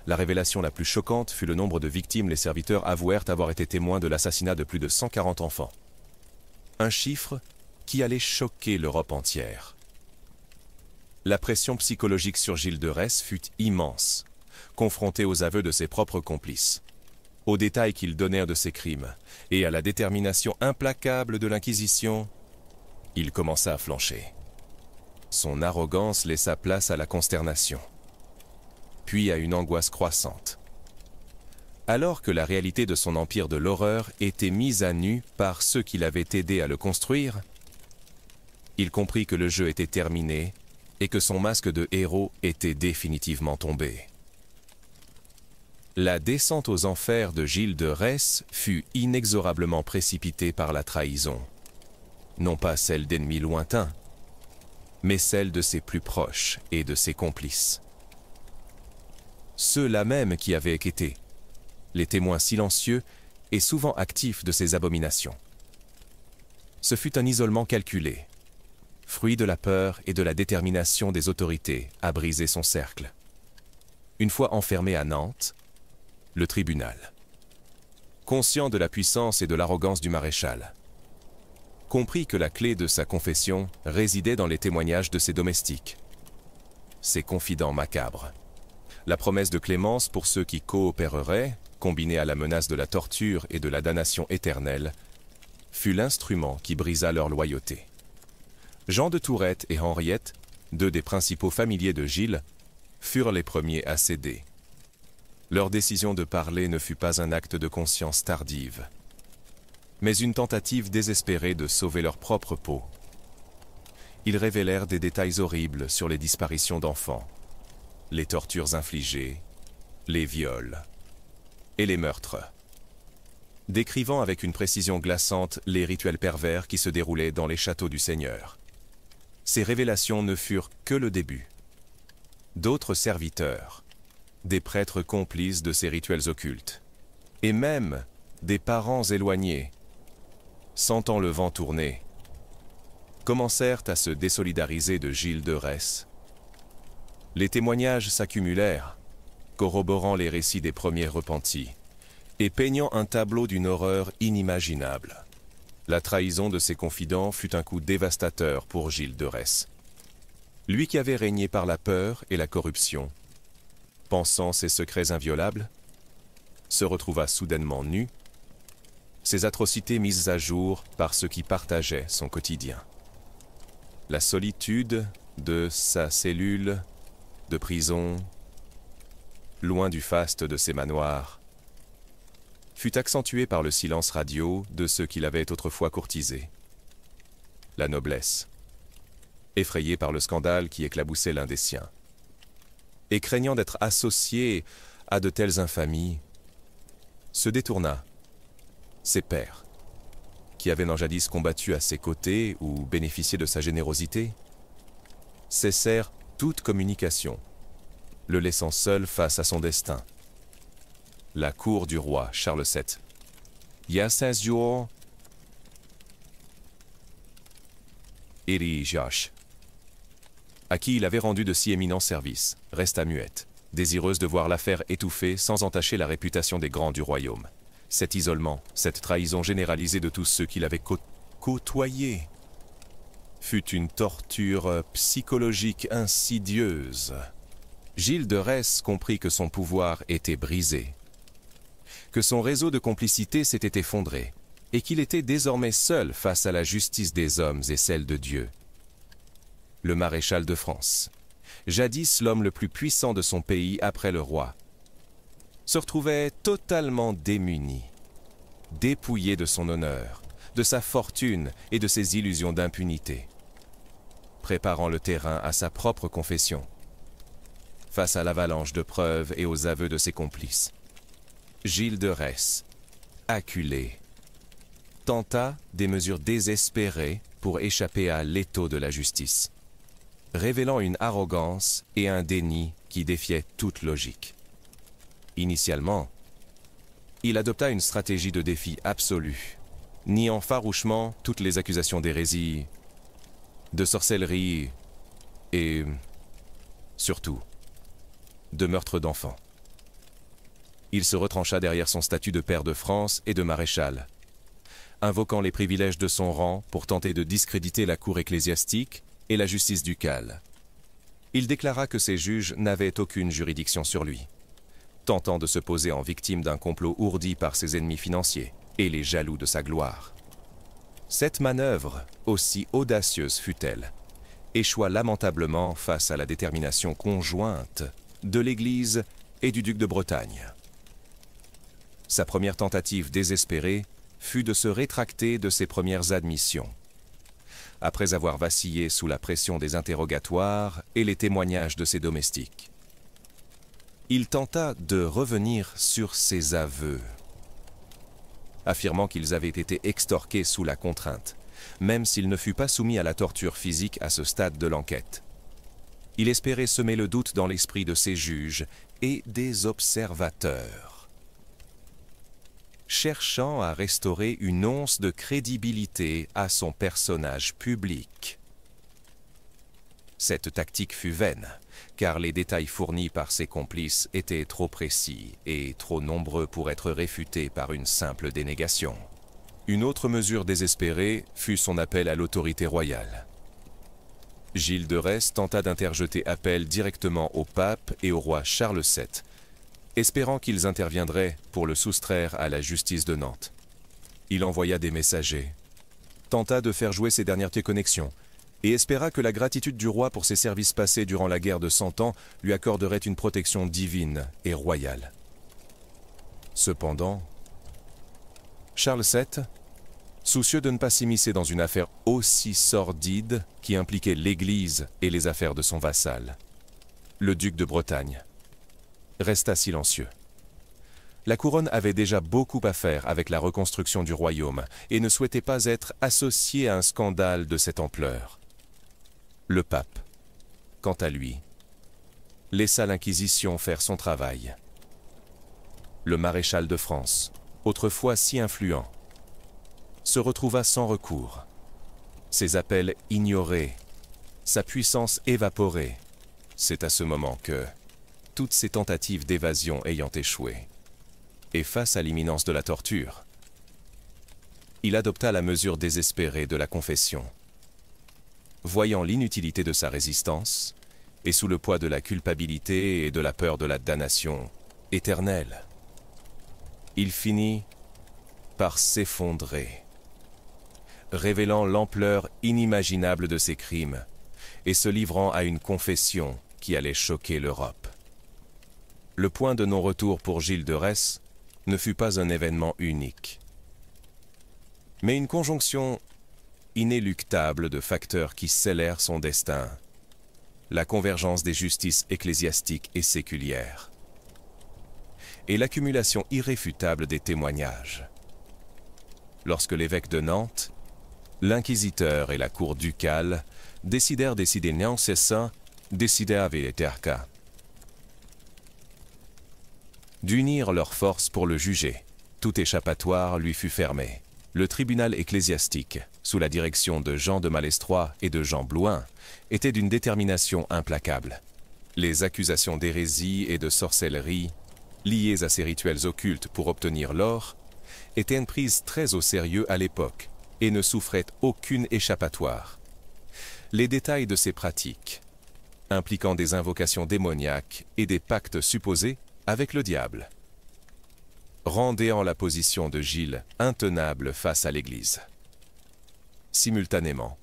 La révélation la plus choquante fut le nombre de victimes les serviteurs avouèrent avoir été témoins de l'assassinat de plus de 140 enfants. Un chiffre qui allait choquer l'Europe entière. La pression psychologique sur Gilles de Retz fut immense, confronté aux aveux de ses propres complices, aux détails qu'ils donnèrent de ses crimes, et à la détermination implacable de l'Inquisition. Il commença à flancher. Son arrogance laissa place à la consternation, puis à une angoisse croissante. Alors que la réalité de son empire de l'horreur était mise à nu par ceux qui l'avaient aidé à le construire, il comprit que le jeu était terminé et que son masque de héros était définitivement tombé. La descente aux enfers de Gilles de Retz fut inexorablement précipitée par la trahison, non pas celle d'ennemis lointains, mais celle de ses plus proches et de ses complices. Ceux-là même qui avaient été les témoins silencieux et souvent actifs de ces abominations. Ce fut un isolement calculé, fruit de la peur et de la détermination des autorités à briser son cercle. Une fois enfermé à Nantes, le tribunal, conscient de la puissance et de l'arrogance du maréchal, comprit que la clé de sa confession résidait dans les témoignages de ses domestiques, ses confidents macabres. La promesse de clémence pour ceux qui coopéreraient, combinée à la menace de la torture et de la damnation éternelle, fut l'instrument qui brisa leur loyauté. Jean de Tourette et Henriette, deux des principaux familiers de Gilles, furent les premiers à céder. Leur décision de parler ne fut pas un acte de conscience tardive, mais une tentative désespérée de sauver leur propre peau. Ils révélèrent des détails horribles sur les disparitions d'enfants, les tortures infligées, les viols et les meurtres, décrivant avec une précision glaçante les rituels pervers qui se déroulaient dans les châteaux du Seigneur. Ces révélations ne furent que le début. D'autres serviteurs, des prêtres complices de ces rituels occultes, et même des parents éloignés, sentant le vent tourner, commencèrent à se désolidariser de Gilles de Retz. Les témoignages s'accumulèrent, corroborant les récits des premiers repentis, et peignant un tableau d'une horreur inimaginable. La trahison de ses confidents fut un coup dévastateur pour Gilles de Retz. Lui qui avait régné par la peur et la corruption, pensant ses secrets inviolables, se retrouva soudainement nu, ses atrocités mises à jour par ceux qui partageaient son quotidien. La solitude de sa cellule de prison, loin du faste de ses manoirs, fut accentuée par le silence radio de ceux qui l'avaient autrefois courtisé. La noblesse, effrayé par le scandale qui éclaboussait l'un des siens. Et craignant d'être associé à de telles infamies, se détourna. Ses pairs, qui avaient jadis combattu à ses côtés ou bénéficié de sa générosité, cessèrent toute communication, le laissant seul face à son destin. La cour du roi Charles VII. Yassasjor Irijash, à qui il avait rendu de si éminents services, resta muette, désireuse de voir l'affaire étouffée sans entacher la réputation des grands du royaume. Cet isolement, cette trahison généralisée de tous ceux qui l'avaient côtoyé, fut une torture psychologique insidieuse. Gilles de Retz comprit que son pouvoir était brisé, que son réseau de complicité s'était effondré, et qu'il était désormais seul face à la justice des hommes et celle de Dieu. Le maréchal de France, jadis l'homme le plus puissant de son pays après le roi, se retrouvait totalement démuni, dépouillé de son honneur, de sa fortune et de ses illusions d'impunité, préparant le terrain à sa propre confession, face à l'avalanche de preuves et aux aveux de ses complices. Gilles de Retz, acculé, tenta des mesures désespérées pour échapper à l'étau de la justice, révélant une arrogance et un déni qui défiaient toute logique. Initialement, il adopta une stratégie de défi absolu, niant farouchement toutes les accusations d'hérésie, de sorcellerie et, surtout, de meurtre d'enfants. Il se retrancha derrière son statut de pair de France et de maréchal, invoquant les privilèges de son rang pour tenter de discréditer la cour ecclésiastique et la justice ducale. Il déclara que ses juges n'avaient aucune juridiction sur lui, tentant de se poser en victime d'un complot ourdi par ses ennemis financiers et les jaloux de sa gloire. Cette manœuvre, aussi audacieuse fut-elle, échoua lamentablement face à la détermination conjointe de l'Église et du duc de Bretagne. Sa première tentative désespérée fut de se rétracter de ses premières admissions, après avoir vacillé sous la pression des interrogatoires et les témoignages de ses domestiques. Il tenta de revenir sur ses aveux, affirmant qu'ils avaient été extorqués sous la contrainte, même s'il ne fut pas soumis à la torture physique à ce stade de l'enquête. Il espérait semer le doute dans l'esprit de ses juges et des observateurs, cherchant à restaurer une once de crédibilité à son personnage public. Cette tactique fut vaine, car les détails fournis par ses complices étaient trop précis et trop nombreux pour être réfutés par une simple dénégation. Une autre mesure désespérée fut son appel à l'autorité royale. Gilles de Retz tenta d'interjeter appel directement au pape et au roi Charles VII, espérant qu'ils interviendraient pour le soustraire à la justice de Nantes. Il envoya des messagers, tenta de faire jouer ses dernières connexions, et espéra que la gratitude du roi pour ses services passés durant la guerre de 100 ans lui accorderait une protection divine et royale. Cependant, Charles VII, soucieux de ne pas s'immiscer dans une affaire aussi sordide qui impliquait l'Église et les affaires de son vassal, le duc de Bretagne, resta silencieux. La couronne avait déjà beaucoup à faire avec la reconstruction du royaume et ne souhaitait pas être associée à un scandale de cette ampleur. Le pape, quant à lui, laissa l'Inquisition faire son travail. Le maréchal de France, autrefois si influent, se retrouva sans recours, ses appels ignorés, sa puissance évaporée. C'est à ce moment que, toutes ses tentatives d'évasion ayant échoué, et face à l'imminence de la torture, il adopta la mesure désespérée de la confession. Voyant l'inutilité de sa résistance, et sous le poids de la culpabilité et de la peur de la damnation éternelle, il finit par s'effondrer, révélant l'ampleur inimaginable de ses crimes et se livrant à une confession qui allait choquer l'Europe. Le point de non-retour pour Gilles de Retz ne fut pas un événement unique, mais une conjonction inéluctable de facteurs qui scellèrent son destin, la convergence des justices ecclésiastiques et séculières, et l'accumulation irréfutable des témoignages. Lorsque l'évêque de Nantes, l'inquisiteur et la cour ducale décidèrent décider néancessa, décidèrent terca, d'unir leurs forces pour le juger. Tout échappatoire lui fut fermé. Le tribunal ecclésiastique, sous la direction de Jean de Malestroit et de Jean Blouin, était d'une détermination implacable. Les accusations d'hérésie et de sorcellerie, liées à ces rituels occultes pour obtenir l'or, étaient prises très au sérieux à l'époque et ne souffraient aucune échappatoire. Les détails de ces pratiques, impliquant des invocations démoniaques et des pactes supposés avec le diable, rendaient en la position de Gilles intenable face à l'Église. Simultanément,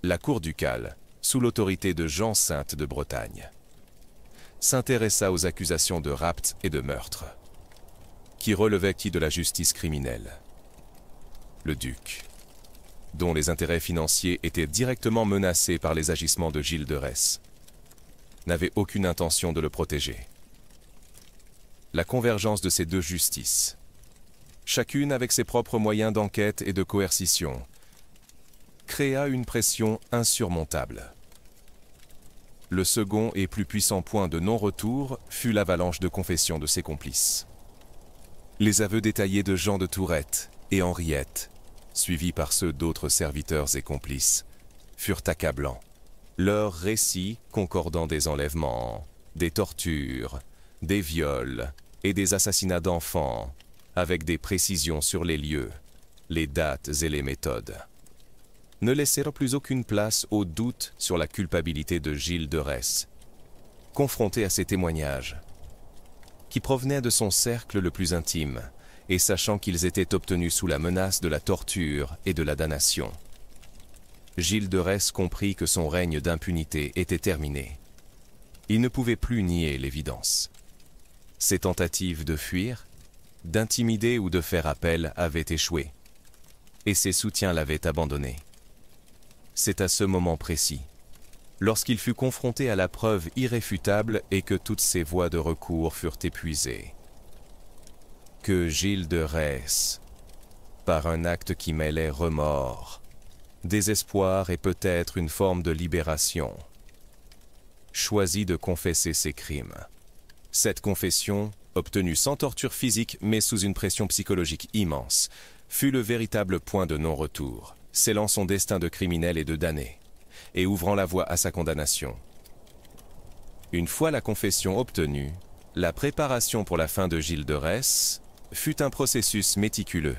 la cour ducale, sous l'autorité de Jean V de Bretagne, s'intéressa aux accusations de rapt et de meurtre, qui relevaient de la justice criminelle. Le duc, dont les intérêts financiers étaient directement menacés par les agissements de Gilles de Retz, n'avait aucune intention de le protéger. La convergence de ces deux justices, chacune avec ses propres moyens d'enquête et de coercition, créa une pression insurmontable. Le second et plus puissant point de non-retour fut l'avalanche de confessions de ses complices. Les aveux détaillés de Jean de Tourette et Henriette, suivis par ceux d'autres serviteurs et complices, furent accablants. Leurs récits concordant des enlèvements, des tortures, des viols et des assassinats d'enfants, avec des précisions sur les lieux, les dates et les méthodes, ne laissèrent plus aucune place au doute sur la culpabilité de Gilles de Retz, confronté à ces témoignages, qui provenaient de son cercle le plus intime, et sachant qu'ils étaient obtenus sous la menace de la torture et de la damnation. Gilles de Retz comprit que son règne d'impunité était terminé. Il ne pouvait plus nier l'évidence. Ses tentatives de fuir, d'intimider ou de faire appel avaient échoué, et ses soutiens l'avaient abandonné. C'est à ce moment précis, lorsqu'il fut confronté à la preuve irréfutable et que toutes ses voies de recours furent épuisées, que Gilles de Retz, par un acte qui mêlait remords, désespoir et peut-être une forme de libération, choisit de confesser ses crimes. Cette confession, obtenue sans torture physique mais sous une pression psychologique immense, fut le véritable point de non-retour, scellant son destin de criminel et de damné, et ouvrant la voie à sa condamnation. Une fois la confession obtenue, la préparation pour la fin de Gilles de Retz fut un processus méticuleux,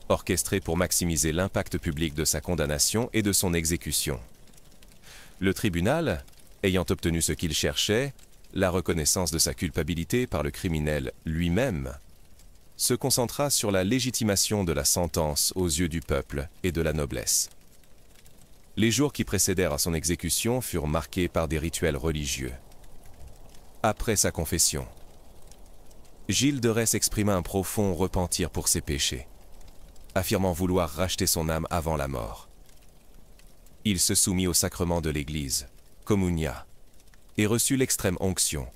orchestré pour maximiser l'impact public de sa condamnation et de son exécution. Le tribunal, ayant obtenu ce qu'il cherchait, la reconnaissance de sa culpabilité par le criminel lui-même, se concentra sur la légitimation de la sentence aux yeux du peuple et de la noblesse. Les jours qui précédèrent à son exécution furent marqués par des rituels religieux. Après sa confession, Gilles de Retz exprima un profond repentir pour ses péchés, affirmant vouloir racheter son âme avant la mort. Il se soumit au sacrement de l'Église, communia, et reçut l'extrême onction.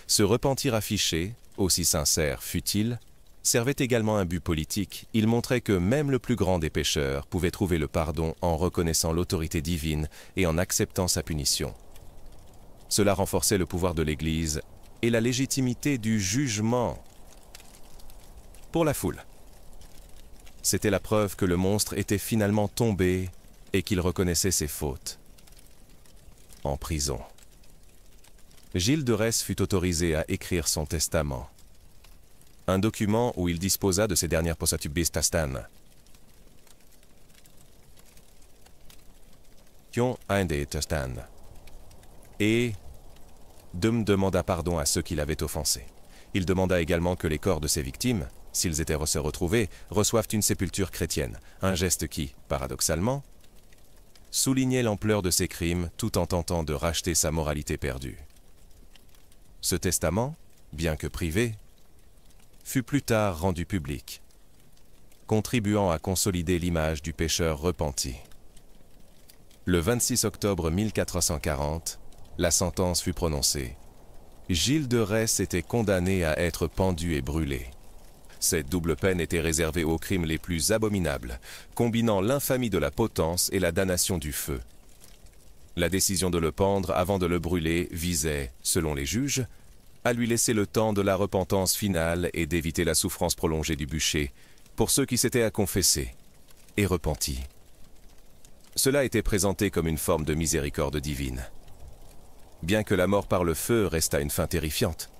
Ce repentir affiché, aussi sincère fut-il, servait également un but politique. Il montrait que même le plus grand des pécheurs pouvait trouver le pardon en reconnaissant l'autorité divine et en acceptant sa punition. Cela renforçait le pouvoir de l'Église et la légitimité du jugement. Pour la foule, c'était la preuve que le monstre était finalement tombé et qu'il reconnaissait ses fautes. En prison, Gilles de Retz fut autorisé à écrire son testament, un document où il disposa de ses dernières possatubistastan. Et demanda pardon à ceux qui l'avaient offensé. Il demanda également que les corps de ses victimes, s'ils étaient retrouvés, reçoivent une sépulture chrétienne, un geste qui, paradoxalement, soulignait l'ampleur de ses crimes tout en tentant de racheter sa moralité perdue. Ce testament, bien que privé, fut plus tard rendu public, contribuant à consolider l'image du pécheur repenti. Le 26 octobre 1440, la sentence fut prononcée. Gilles de Retz était condamné à être pendu et brûlé. Cette double peine était réservée aux crimes les plus abominables, combinant l'infamie de la potence et la damnation du feu. La décision de le pendre avant de le brûler visait, selon les juges, à lui laisser le temps de la repentance finale et d'éviter la souffrance prolongée du bûcher pour ceux qui s'étaient à confesser et repentis. Cela était présenté comme une forme de miséricorde divine, bien que la mort par le feu restât une fin terrifiante.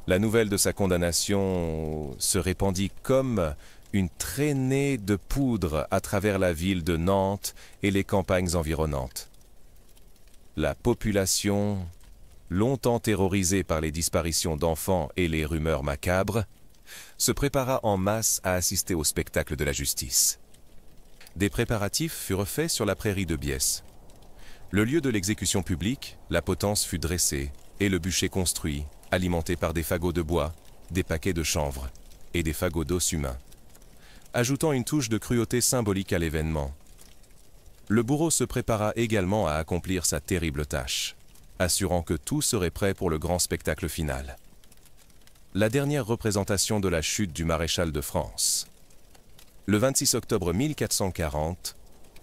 La nouvelle de sa condamnation se répandit comme une traînée de poudre à travers la ville de Nantes et les campagnes environnantes. La population, longtemps terrorisée par les disparitions d'enfants et les rumeurs macabres, se prépara en masse à assister au spectacle de la justice. Des préparatifs furent faits sur la prairie de Biesse. Le lieu de l'exécution publique, la potence fut dressée et le bûcher construit, alimenté par des fagots de bois, des paquets de chanvre et des fagots d'os humains, ajoutant une touche de cruauté symbolique à l'événement. Le bourreau se prépara également à accomplir sa terrible tâche, assurant que tout serait prêt pour le grand spectacle final. La dernière représentation de la chute du maréchal de France. Le 26 octobre 1440,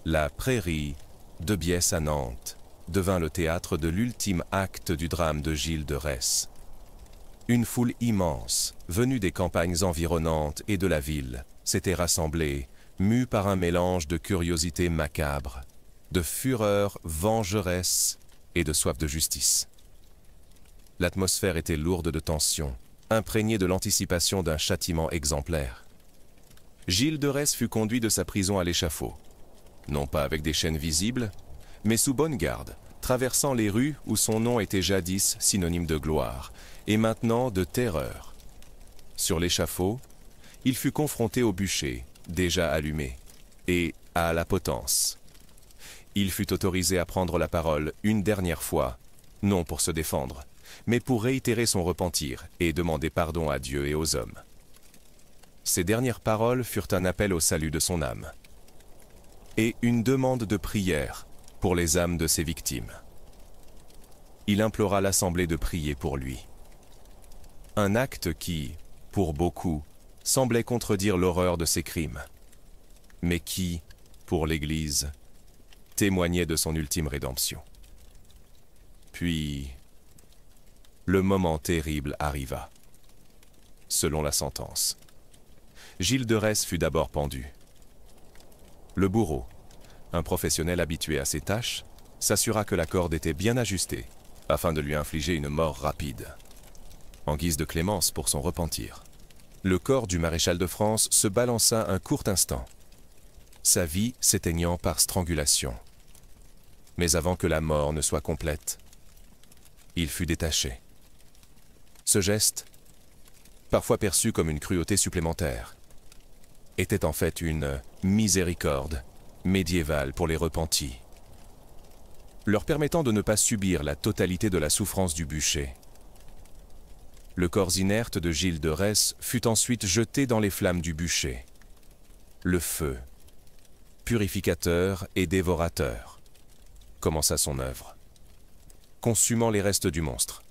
la prairie de Biesse à Nantes devint le théâtre de l'ultime acte du drame de Gilles de Retz. Une foule immense, venue des campagnes environnantes et de la ville, s'était rassemblée, mue par un mélange de curiosité macabre, de fureur vengeresse et de soif de justice. L'atmosphère était lourde de tension, imprégnée de l'anticipation d'un châtiment exemplaire. Gilles de Retz fut conduit de sa prison à l'échafaud, non pas avec des chaînes visibles, mais sous bonne garde, traversant les rues où son nom était jadis synonyme de gloire, et maintenant de terreur. Sur l'échafaud, il fut confronté au bûcher, déjà allumé, et à la potence. Il fut autorisé à prendre la parole une dernière fois, non pour se défendre, mais pour réitérer son repentir et demander pardon à Dieu et aux hommes. Ces dernières paroles furent un appel au salut de son âme, et une demande de prière pour les âmes de ses victimes. Il implora l'assemblée de prier pour lui. Un acte qui, pour beaucoup, semblait contredire l'horreur de ses crimes, mais qui, pour l'Église, témoignait de son ultime rédemption. Puis, le moment terrible arriva. Selon la sentence, Gilles de Retz fut d'abord pendu. Le bourreau, un professionnel habitué à ses tâches, s'assura que la corde était bien ajustée, afin de lui infliger une mort rapide. En guise de clémence pour son repentir, le corps du maréchal de France se balança un court instant, sa vie s'éteignant par strangulation. Mais avant que la mort ne soit complète, il fut détaché. Ce geste, parfois perçu comme une cruauté supplémentaire, était en fait une miséricorde médiévale pour les repentis, leur permettant de ne pas subir la totalité de la souffrance du bûcher. Le corps inerte de Gilles de Retz fut ensuite jeté dans les flammes du bûcher. Le feu, purificateur et dévorateur, commença son œuvre, consumant les restes du monstre.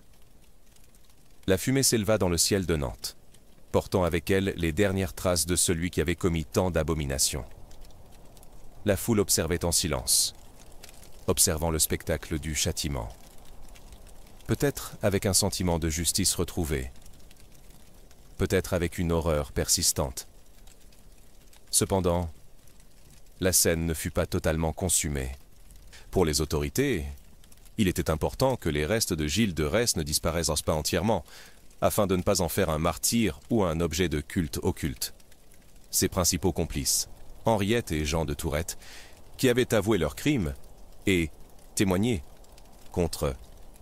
La fumée s'éleva dans le ciel de Nantes, portant avec elle les dernières traces de celui qui avait commis tant d'abominations. La foule observait en silence, observant le spectacle du châtiment. Peut-être avec un sentiment de justice retrouvé, peut-être avec une horreur persistante. Cependant, la scène ne fut pas totalement consumée. Pour les autorités, il était important que les restes de Gilles de Retz ne disparaissent pas entièrement, afin de ne pas en faire un martyr ou un objet de culte occulte. Ses principaux complices, Henriette et Jean de Tourette, qui avaient avoué leurs crimes et témoigné contre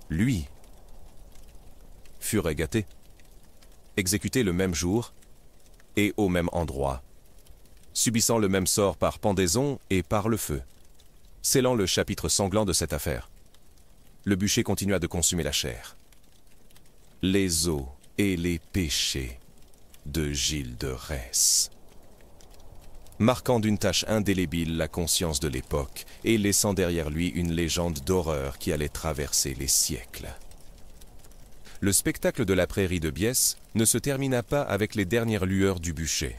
lui, furent régatés, exécutés le même jour et au même endroit, subissant le même sort par pendaison et par le feu. Scellant le chapitre sanglant de cette affaire, le bûcher continua de consumer la chair, les os et les péchés de Gilles de Retz. marquant d'une tache indélébile la conscience de l'époque et laissant derrière lui une légende d'horreur qui allait traverser les siècles. Le spectacle de la prairie de Biesse ne se termina pas avec les dernières lueurs du bûcher.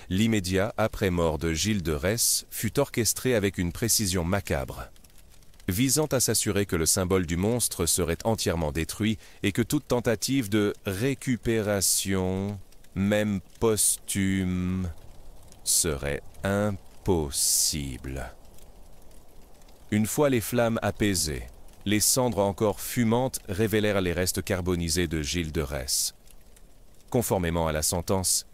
L'immédiat après-mort de Gilles de Retz fut orchestré avec une précision macabre, visant à s'assurer que le symbole du monstre serait entièrement détruit et que toute tentative de récupération, même posthume, serait impossible. Une fois les flammes apaisées, les cendres encore fumantes révélèrent les restes carbonisés de Gilles de Retz. Conformément à la sentence,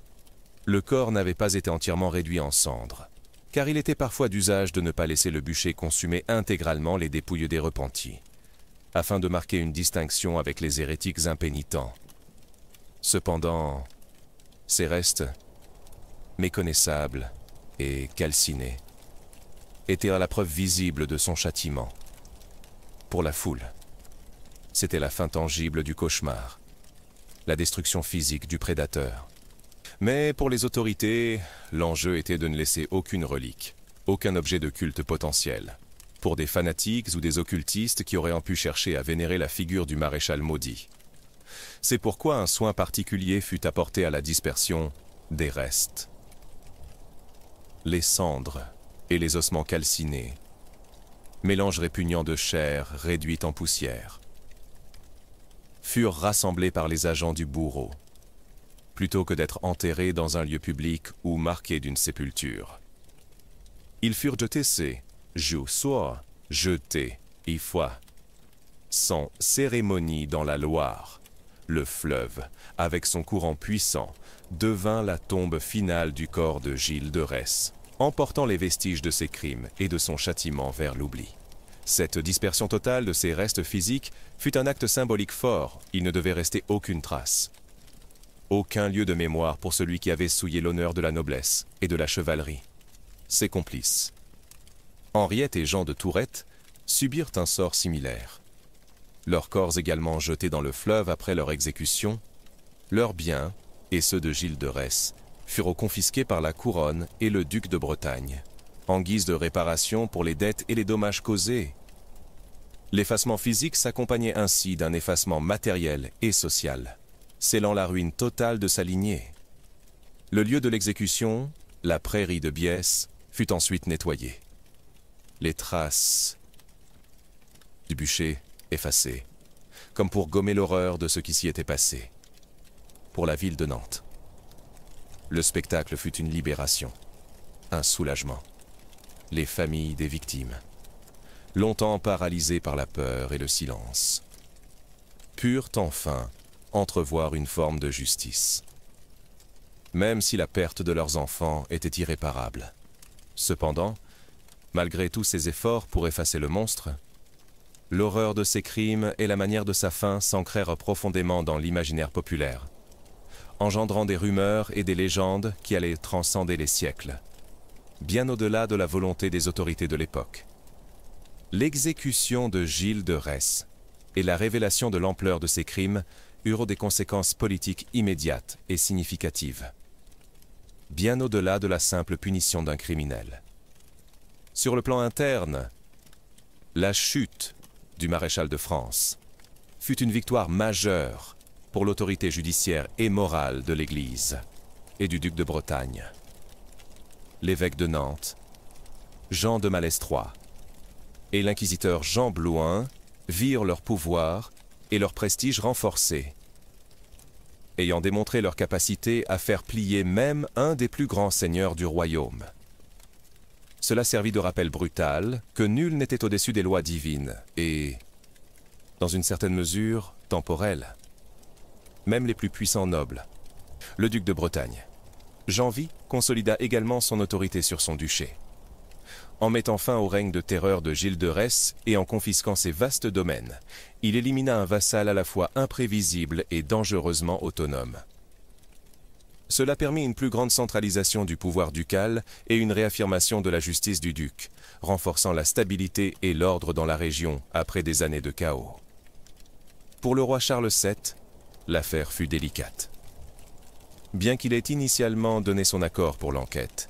le corps n'avait pas été entièrement réduit en cendres, car il était parfois d'usage de ne pas laisser le bûcher consumer intégralement les dépouilles des repentis, afin de marquer une distinction avec les hérétiques impénitents. Cependant, ces restes, méconnaissables et calcinés, étaient la preuve visible de son châtiment. Pour la foule, c'était la fin tangible du cauchemar, la destruction physique du prédateur. Mais pour les autorités, l'enjeu était de ne laisser aucune relique, aucun objet de culte potentiel, pour des fanatiques ou des occultistes qui auraient pu chercher à vénérer la figure du maréchal maudit. C'est pourquoi un soin particulier fut apporté à la dispersion des restes. Les cendres et les ossements calcinés, mélange répugnant de chair réduite en poussière, furent rassemblés par les agents du bourreau, plutôt que d'être enterrés dans un lieu public ou marqués d'une sépulture. Ils furent jetés jetés, sans cérémonie dans la Loire. Le fleuve, avec son courant puissant, devint la tombe finale du corps de Gilles de Retz, emportant les vestiges de ses crimes et de son châtiment vers l'oubli. Cette dispersion totale de ses restes physiques fut un acte symbolique fort, il ne devait rester aucune trace. Aucun lieu de mémoire pour celui qui avait souillé l'honneur de la noblesse et de la chevalerie. Ses complices, Henriette et Jean de Tourette, subirent un sort similaire. Leurs corps également jetés dans le fleuve après leur exécution, leurs biens, et ceux de Gilles de Retz, furent confisqués par la couronne et le duc de Bretagne, en guise de réparation pour les dettes et les dommages causés. L'effacement physique s'accompagnait ainsi d'un effacement matériel et social, scellant la ruine totale de sa lignée. Le lieu de l'exécution, la prairie de Biesse, fut ensuite nettoyé. Les traces du bûcher effacées, comme pour gommer l'horreur de ce qui s'y était passé. Pour la ville de Nantes, le spectacle fut une libération, un soulagement. Les familles des victimes, longtemps paralysées par la peur et le silence, purent enfin entrevoir une forme de justice, même si la perte de leurs enfants était irréparable. Cependant, malgré tous ces efforts pour effacer le monstre, l'horreur de ses crimes et la manière de sa fin s'ancrèrent profondément dans l'imaginaire populaire, engendrant des rumeurs et des légendes qui allaient transcender les siècles, bien au-delà de la volonté des autorités de l'époque. L'exécution de Gilles de Retz et la révélation de l'ampleur de ses crimes eurent des conséquences politiques immédiates et significatives, bien au-delà de la simple punition d'un criminel. Sur le plan interne, la chute du maréchal de France fut une victoire majeure pour l'autorité judiciaire et morale de l'Église et du duc de Bretagne. L'évêque de Nantes, Jean de Malestroit, et l'inquisiteur Jean Blouin virent leur pouvoir et leur prestige renforcés, ayant démontré leur capacité à faire plier même un des plus grands seigneurs du royaume. Cela servit de rappel brutal que nul n'était au-dessus des lois divines et, dans une certaine mesure, temporelle. Même les plus puissants nobles. Le duc de Bretagne, Jean Vie, consolida également son autorité sur son duché. En mettant fin au règne de terreur de Gilles de Retz et en confisquant ses vastes domaines, il élimina un vassal à la fois imprévisible et dangereusement autonome. Cela permit une plus grande centralisation du pouvoir ducal et une réaffirmation de la justice du duc, renforçant la stabilité et l'ordre dans la région après des années de chaos. Pour le roi Charles VII, l'affaire fut délicate. Bien qu'il ait initialement donné son accord pour l'enquête,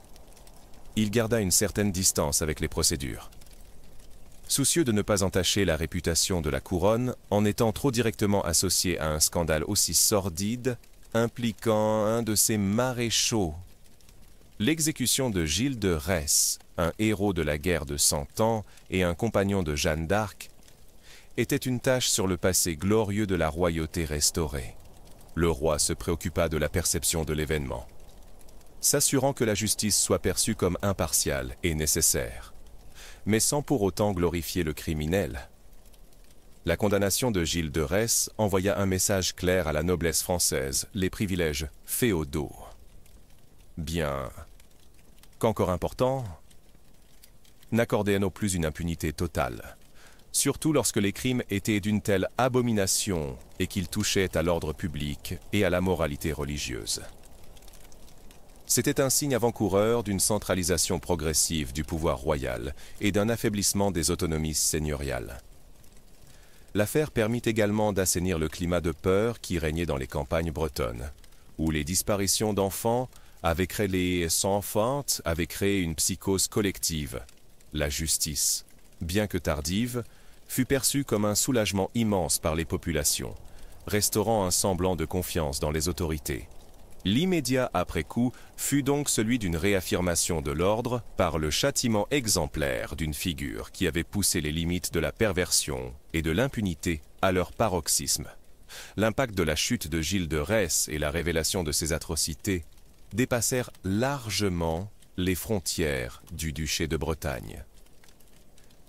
il garda une certaine distance avec les procédures. Soucieux de ne pas entacher la réputation de la couronne en étant trop directement associé à un scandale aussi sordide, impliquant un de ses maréchaux, l'exécution de Gilles de Retz, un héros de la guerre de Cent Ans et un compagnon de Jeanne d'Arc, était une tache sur le passé glorieux de la royauté restaurée. Le roi se préoccupa de la perception de l'événement, s'assurant que la justice soit perçue comme impartiale et nécessaire, mais sans pour autant glorifier le criminel. La condamnation de Gilles de Retz envoya un message clair à la noblesse française, les privilèges féodaux. Bien qu'encore important, n'accordaient non plus une impunité totale, surtout lorsque les crimes étaient d'une telle abomination et qu'ils touchaient à l'ordre public et à la moralité religieuse. C'était un signe avant-coureur d'une centralisation progressive du pouvoir royal et d'un affaiblissement des autonomies seigneuriales. L'affaire permit également d'assainir le climat de peur qui régnait dans les campagnes bretonnes, où les disparitions d'enfants avaient créé une psychose collective. La justice, bien que tardive, fut perçue comme un soulagement immense par les populations, restaurant un semblant de confiance dans les autorités. L'immédiat après-coup fut donc celui d'une réaffirmation de l'ordre par le châtiment exemplaire d'une figure qui avait poussé les limites de la perversion et de l'impunité à leur paroxysme. L'impact de la chute de Gilles de Retz et la révélation de ses atrocités dépassèrent largement les frontières du duché de Bretagne,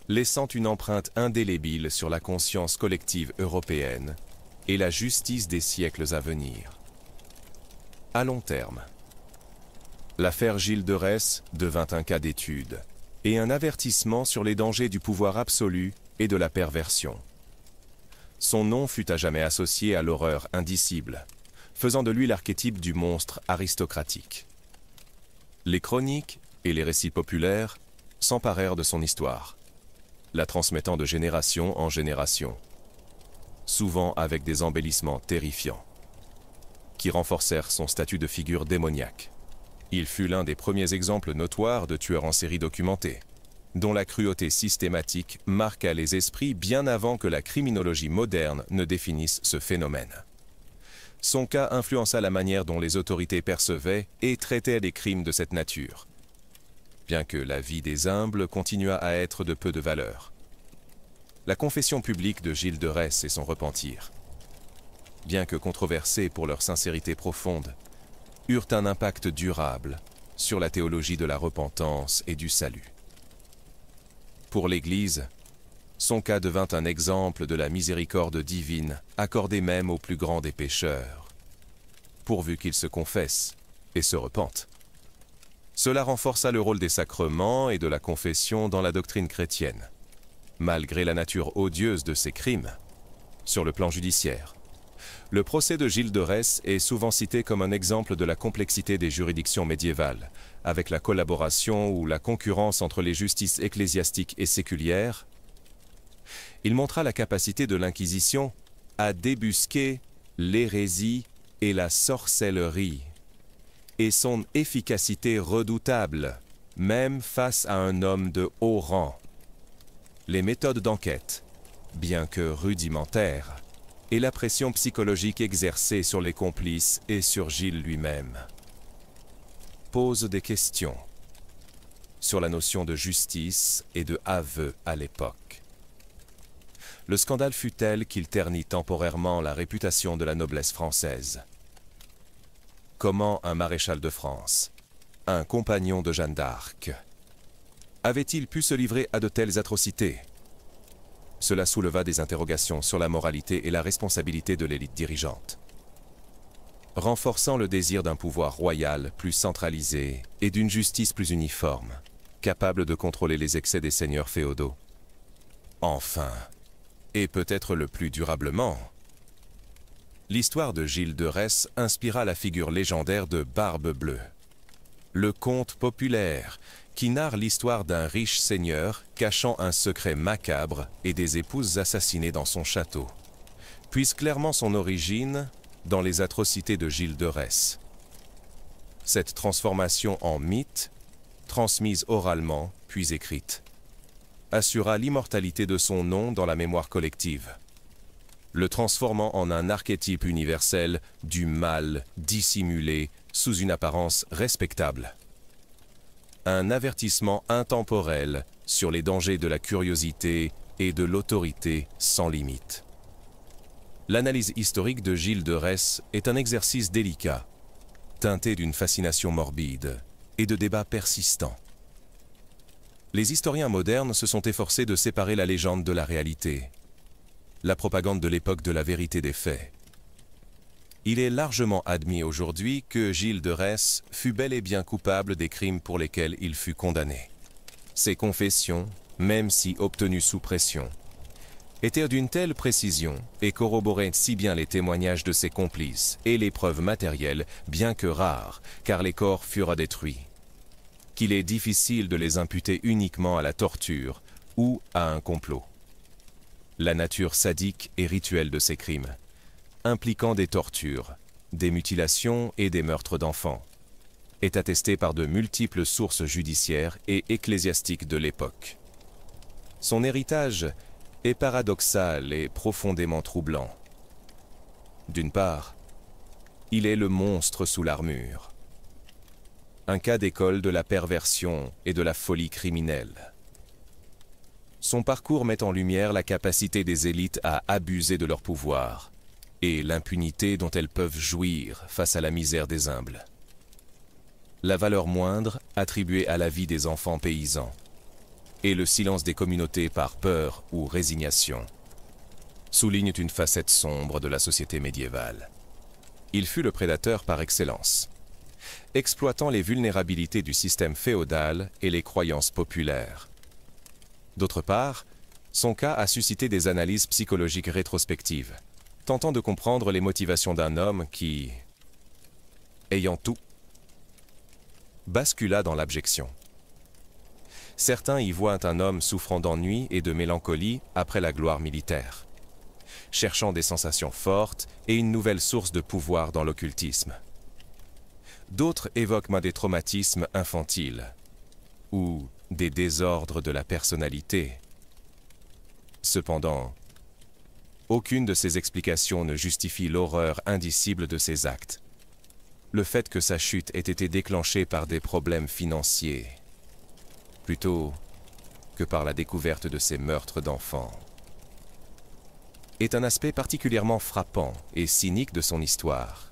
laissant une empreinte indélébile sur la conscience collective européenne et la justice des siècles à venir. À long terme, l'affaire Gilles de Retz devint un cas d'étude et un avertissement sur les dangers du pouvoir absolu et de la perversion. Son nom fut à jamais associé à l'horreur indicible, faisant de lui l'archétype du monstre aristocratique. Les chroniques et les récits populaires s'emparèrent de son histoire, la transmettant de génération en génération, souvent avec des embellissements terrifiants, qui renforcèrent son statut de figure démoniaque. Il fut l'un des premiers exemples notoires de tueurs en série documentés, dont la cruauté systématique marqua les esprits bien avant que la criminologie moderne ne définisse ce phénomène. Son cas influença la manière dont les autorités percevaient et traitaient les crimes de cette nature, bien que la vie des humbles continua à être de peu de valeur. La confession publique de Gilles de Retz et son repentir, bien que controversés pour leur sincérité profonde, eurent un impact durable sur la théologie de la repentance et du salut. Pour l'Église, son cas devint un exemple de la miséricorde divine accordée même aux plus grands des pécheurs, pourvu qu'ils se confessent et se repentent. Cela renforça le rôle des sacrements et de la confession dans la doctrine chrétienne, malgré la nature odieuse de ces crimes. Sur le plan judiciaire, le procès de Gilles de Retz est souvent cité comme un exemple de la complexité des juridictions médiévales, avec la collaboration ou la concurrence entre les justices ecclésiastiques et séculières. Il montra la capacité de l'Inquisition à débusquer l'hérésie et la sorcellerie, et son efficacité redoutable, même face à un homme de haut rang. Les méthodes d'enquête, bien que rudimentaires, et la pression psychologique exercée sur les complices et sur Gilles lui-même posent des questions sur la notion de justice et de aveu à l'époque. Le scandale fut tel qu'il ternit temporairement la réputation de la noblesse française. Comment un maréchal de France, un compagnon de Jeanne d'Arc, avait-il pu se livrer à de telles atrocités ? Cela souleva des interrogations sur la moralité et la responsabilité de l'élite dirigeante, renforçant le désir d'un pouvoir royal plus centralisé et d'une justice plus uniforme, capable de contrôler les excès des seigneurs féodaux. Enfin, et peut-être le plus durablement, l'histoire de Gilles de Retz inspira la figure légendaire de Barbe Bleue, le conte populaire qui narre l'histoire d'un riche seigneur cachant un secret macabre et des épouses assassinées dans son château, puise clairement son origine dans les atrocités de Gilles de Retz. Cette transformation en mythe transmise oralement, puis écrite, assura l'immortalité de son nom dans la mémoire collective, le transformant en un archétype universel du mal dissimulé sous une apparence respectable. Un avertissement intemporel sur les dangers de la curiosité et de l'autorité sans limite. L'analyse historique de Gilles de Retz est un exercice délicat, teinté d'une fascination morbide et de débats persistants. Les historiens modernes se sont efforcés de séparer la légende de la réalité, la propagande de l'époque de la vérité des faits. Il est largement admis aujourd'hui que Gilles de Retz fut bel et bien coupable des crimes pour lesquels il fut condamné. Ses confessions, même si obtenues sous pression, étaient d'une telle précision et corroboraient si bien les témoignages de ses complices et les preuves matérielles, bien que rares, car les corps furent détruits, qu'il est difficile de les imputer uniquement à la torture ou à un complot. La nature sadique et rituelle de ces crimes, impliquant des tortures, des mutilations et des meurtres d'enfants, est attestée par de multiples sources judiciaires et ecclésiastiques de l'époque. Son héritage est paradoxal et profondément troublant. D'une part, il est le monstre sous l'armure, un cas d'école de la perversion et de la folie criminelle. Son parcours met en lumière la capacité des élites à abuser de leur pouvoir et l'impunité dont elles peuvent jouir face à la misère des humbles. La valeur moindre attribuée à la vie des enfants paysans et le silence des communautés par peur ou résignation soulignent une facette sombre de la société médiévale. Il fut le prédateur par excellence, exploitant les vulnérabilités du système féodal et les croyances populaires. D'autre part, son cas a suscité des analyses psychologiques rétrospectives, tentant de comprendre les motivations d'un homme qui, ayant tout, bascula dans l'abjection. Certains y voient un homme souffrant d'ennui et de mélancolie après la gloire militaire, cherchant des sensations fortes et une nouvelle source de pouvoir dans l'occultisme. D'autres évoquent des traumatismes infantiles ou des désordres de la personnalité. Cependant, aucune de ces explications ne justifie l'horreur indicible de ses actes. Le fait que sa chute ait été déclenchée par des problèmes financiers, plutôt que par la découverte de ces meurtres d'enfants, est un aspect particulièrement frappant et cynique de son histoire.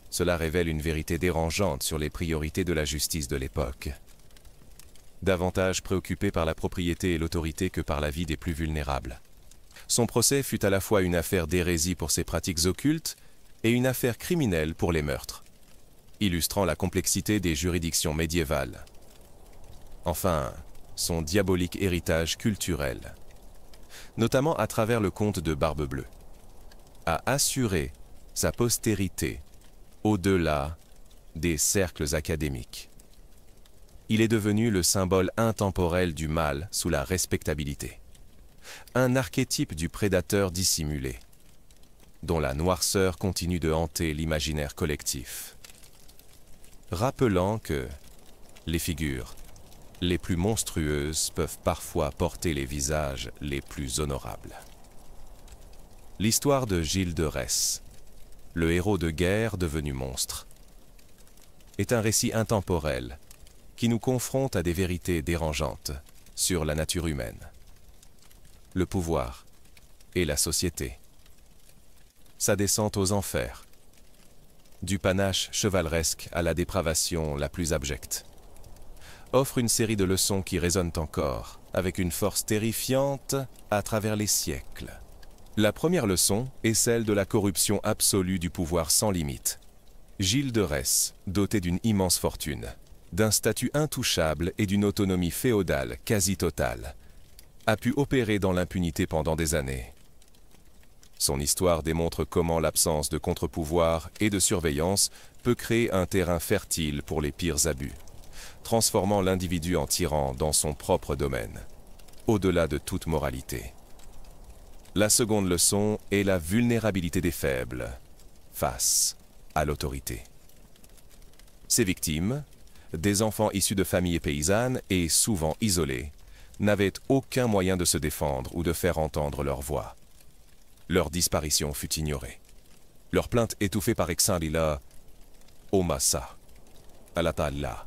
Cela révèle une vérité dérangeante sur les priorités de la justice de l'époque, davantage préoccupée par la propriété et l'autorité que par la vie des plus vulnérables. Son procès fut à la fois une affaire d'hérésie pour ses pratiques occultes et une affaire criminelle pour les meurtres, illustrant la complexité des juridictions médiévales. Enfin, son diabolique héritage culturel, notamment à travers le conte de Barbe Bleue, a assuré sa postérité au-delà des cercles académiques. Il est devenu le symbole intemporel du mal sous la respectabilité, un archétype du prédateur dissimulé, dont la noirceur continue de hanter l'imaginaire collectif, rappelant que les figures les plus monstrueuses peuvent parfois porter les visages les plus honorables. L'histoire de Gilles de Retz, le héros de guerre devenu monstre, est un récit intemporel qui nous confronte à des vérités dérangeantes sur la nature humaine, le pouvoir et la société, sa descente aux enfers, du panache chevaleresque à la dépravation la plus abjecte, offre une série de leçons qui résonnent encore, avec une force terrifiante à travers les siècles. La première leçon est celle de la corruption absolue du pouvoir sans limite. Gilles de Retz, doté d'une immense fortune, d'un statut intouchable et d'une autonomie féodale quasi totale, a pu opérer dans l'impunité pendant des années. Son histoire démontre comment l'absence de contre-pouvoir et de surveillance peut créer un terrain fertile pour les pires abus, transformant l'individu en tyran dans son propre domaine, au-delà de toute moralité. La seconde leçon est la vulnérabilité des faibles face à l'autorité. Ces victimes, des enfants issus de familles paysannes et souvent isolés, n'avaient aucun moyen de se défendre ou de faire entendre leur voix. Leur disparition fut ignorée. Leur plainte étouffée par Exandila, Omassa, Alatalla,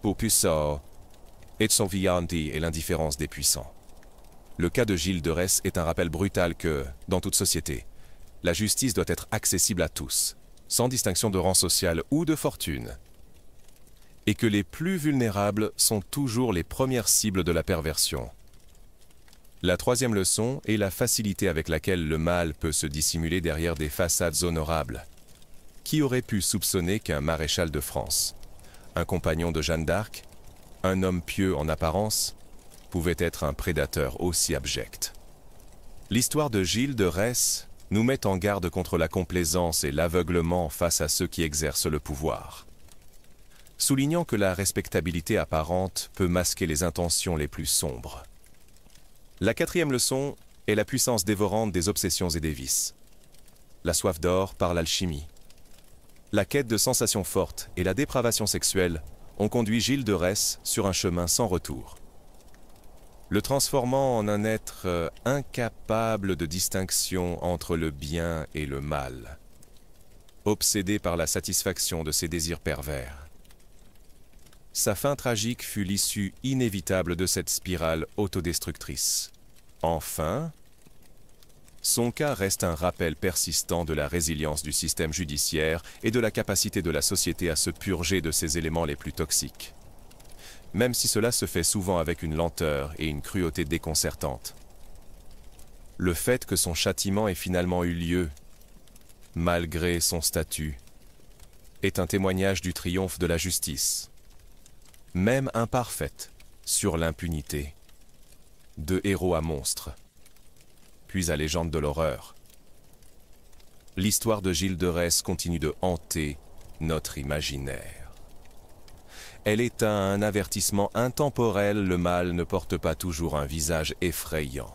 Popussa, Etsovianti et l'indifférence des puissants. Le cas de Gilles de Retz est un rappel brutal que, dans toute société, la justice doit être accessible à tous, sans distinction de rang social ou de fortune, et que les plus vulnérables sont toujours les premières cibles de la perversion. La troisième leçon est la facilité avec laquelle le mal peut se dissimuler derrière des façades honorables. Qui aurait pu soupçonner qu'un maréchal de France, un compagnon de Jeanne d'Arc, un homme pieux en apparence, pouvait être un prédateur aussi abject? L'histoire de Gilles de Retz nous met en garde contre la complaisance et l'aveuglement face à ceux qui exercent le pouvoir, soulignant que la respectabilité apparente peut masquer les intentions les plus sombres. La quatrième leçon est la puissance dévorante des obsessions et des vices. La soif d'or par l'alchimie. La quête de sensations fortes et la dépravation sexuelle ont conduit Gilles de Retz sur un chemin sans retour, le transformant en un être incapable de distinction entre le bien et le mal, obsédé par la satisfaction de ses désirs pervers. Sa fin tragique fut l'issue inévitable de cette spirale autodestructrice. Enfin, son cas reste un rappel persistant de la résilience du système judiciaire et de la capacité de la société à se purger de ses éléments les plus toxiques, même si cela se fait souvent avec une lenteur et une cruauté déconcertantes. Le fait que son châtiment ait finalement eu lieu, malgré son statut, est un témoignage du triomphe de la justice, même imparfaite, sur l'impunité. De héros à monstres, puis à légende de l'horreur. L'histoire de Gilles de Retz continue de hanter notre imaginaire. Elle est un avertissement intemporel, le mal ne porte pas toujours un visage effrayant.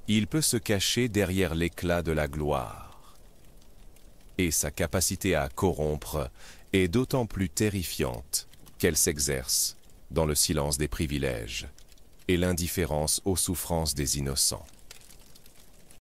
Il peut se cacher derrière l'éclat de la gloire. Et sa capacité à corrompre est d'autant plus terrifiante qu'elle s'exerce dans le silence des privilèges et l'indifférence aux souffrances des innocents.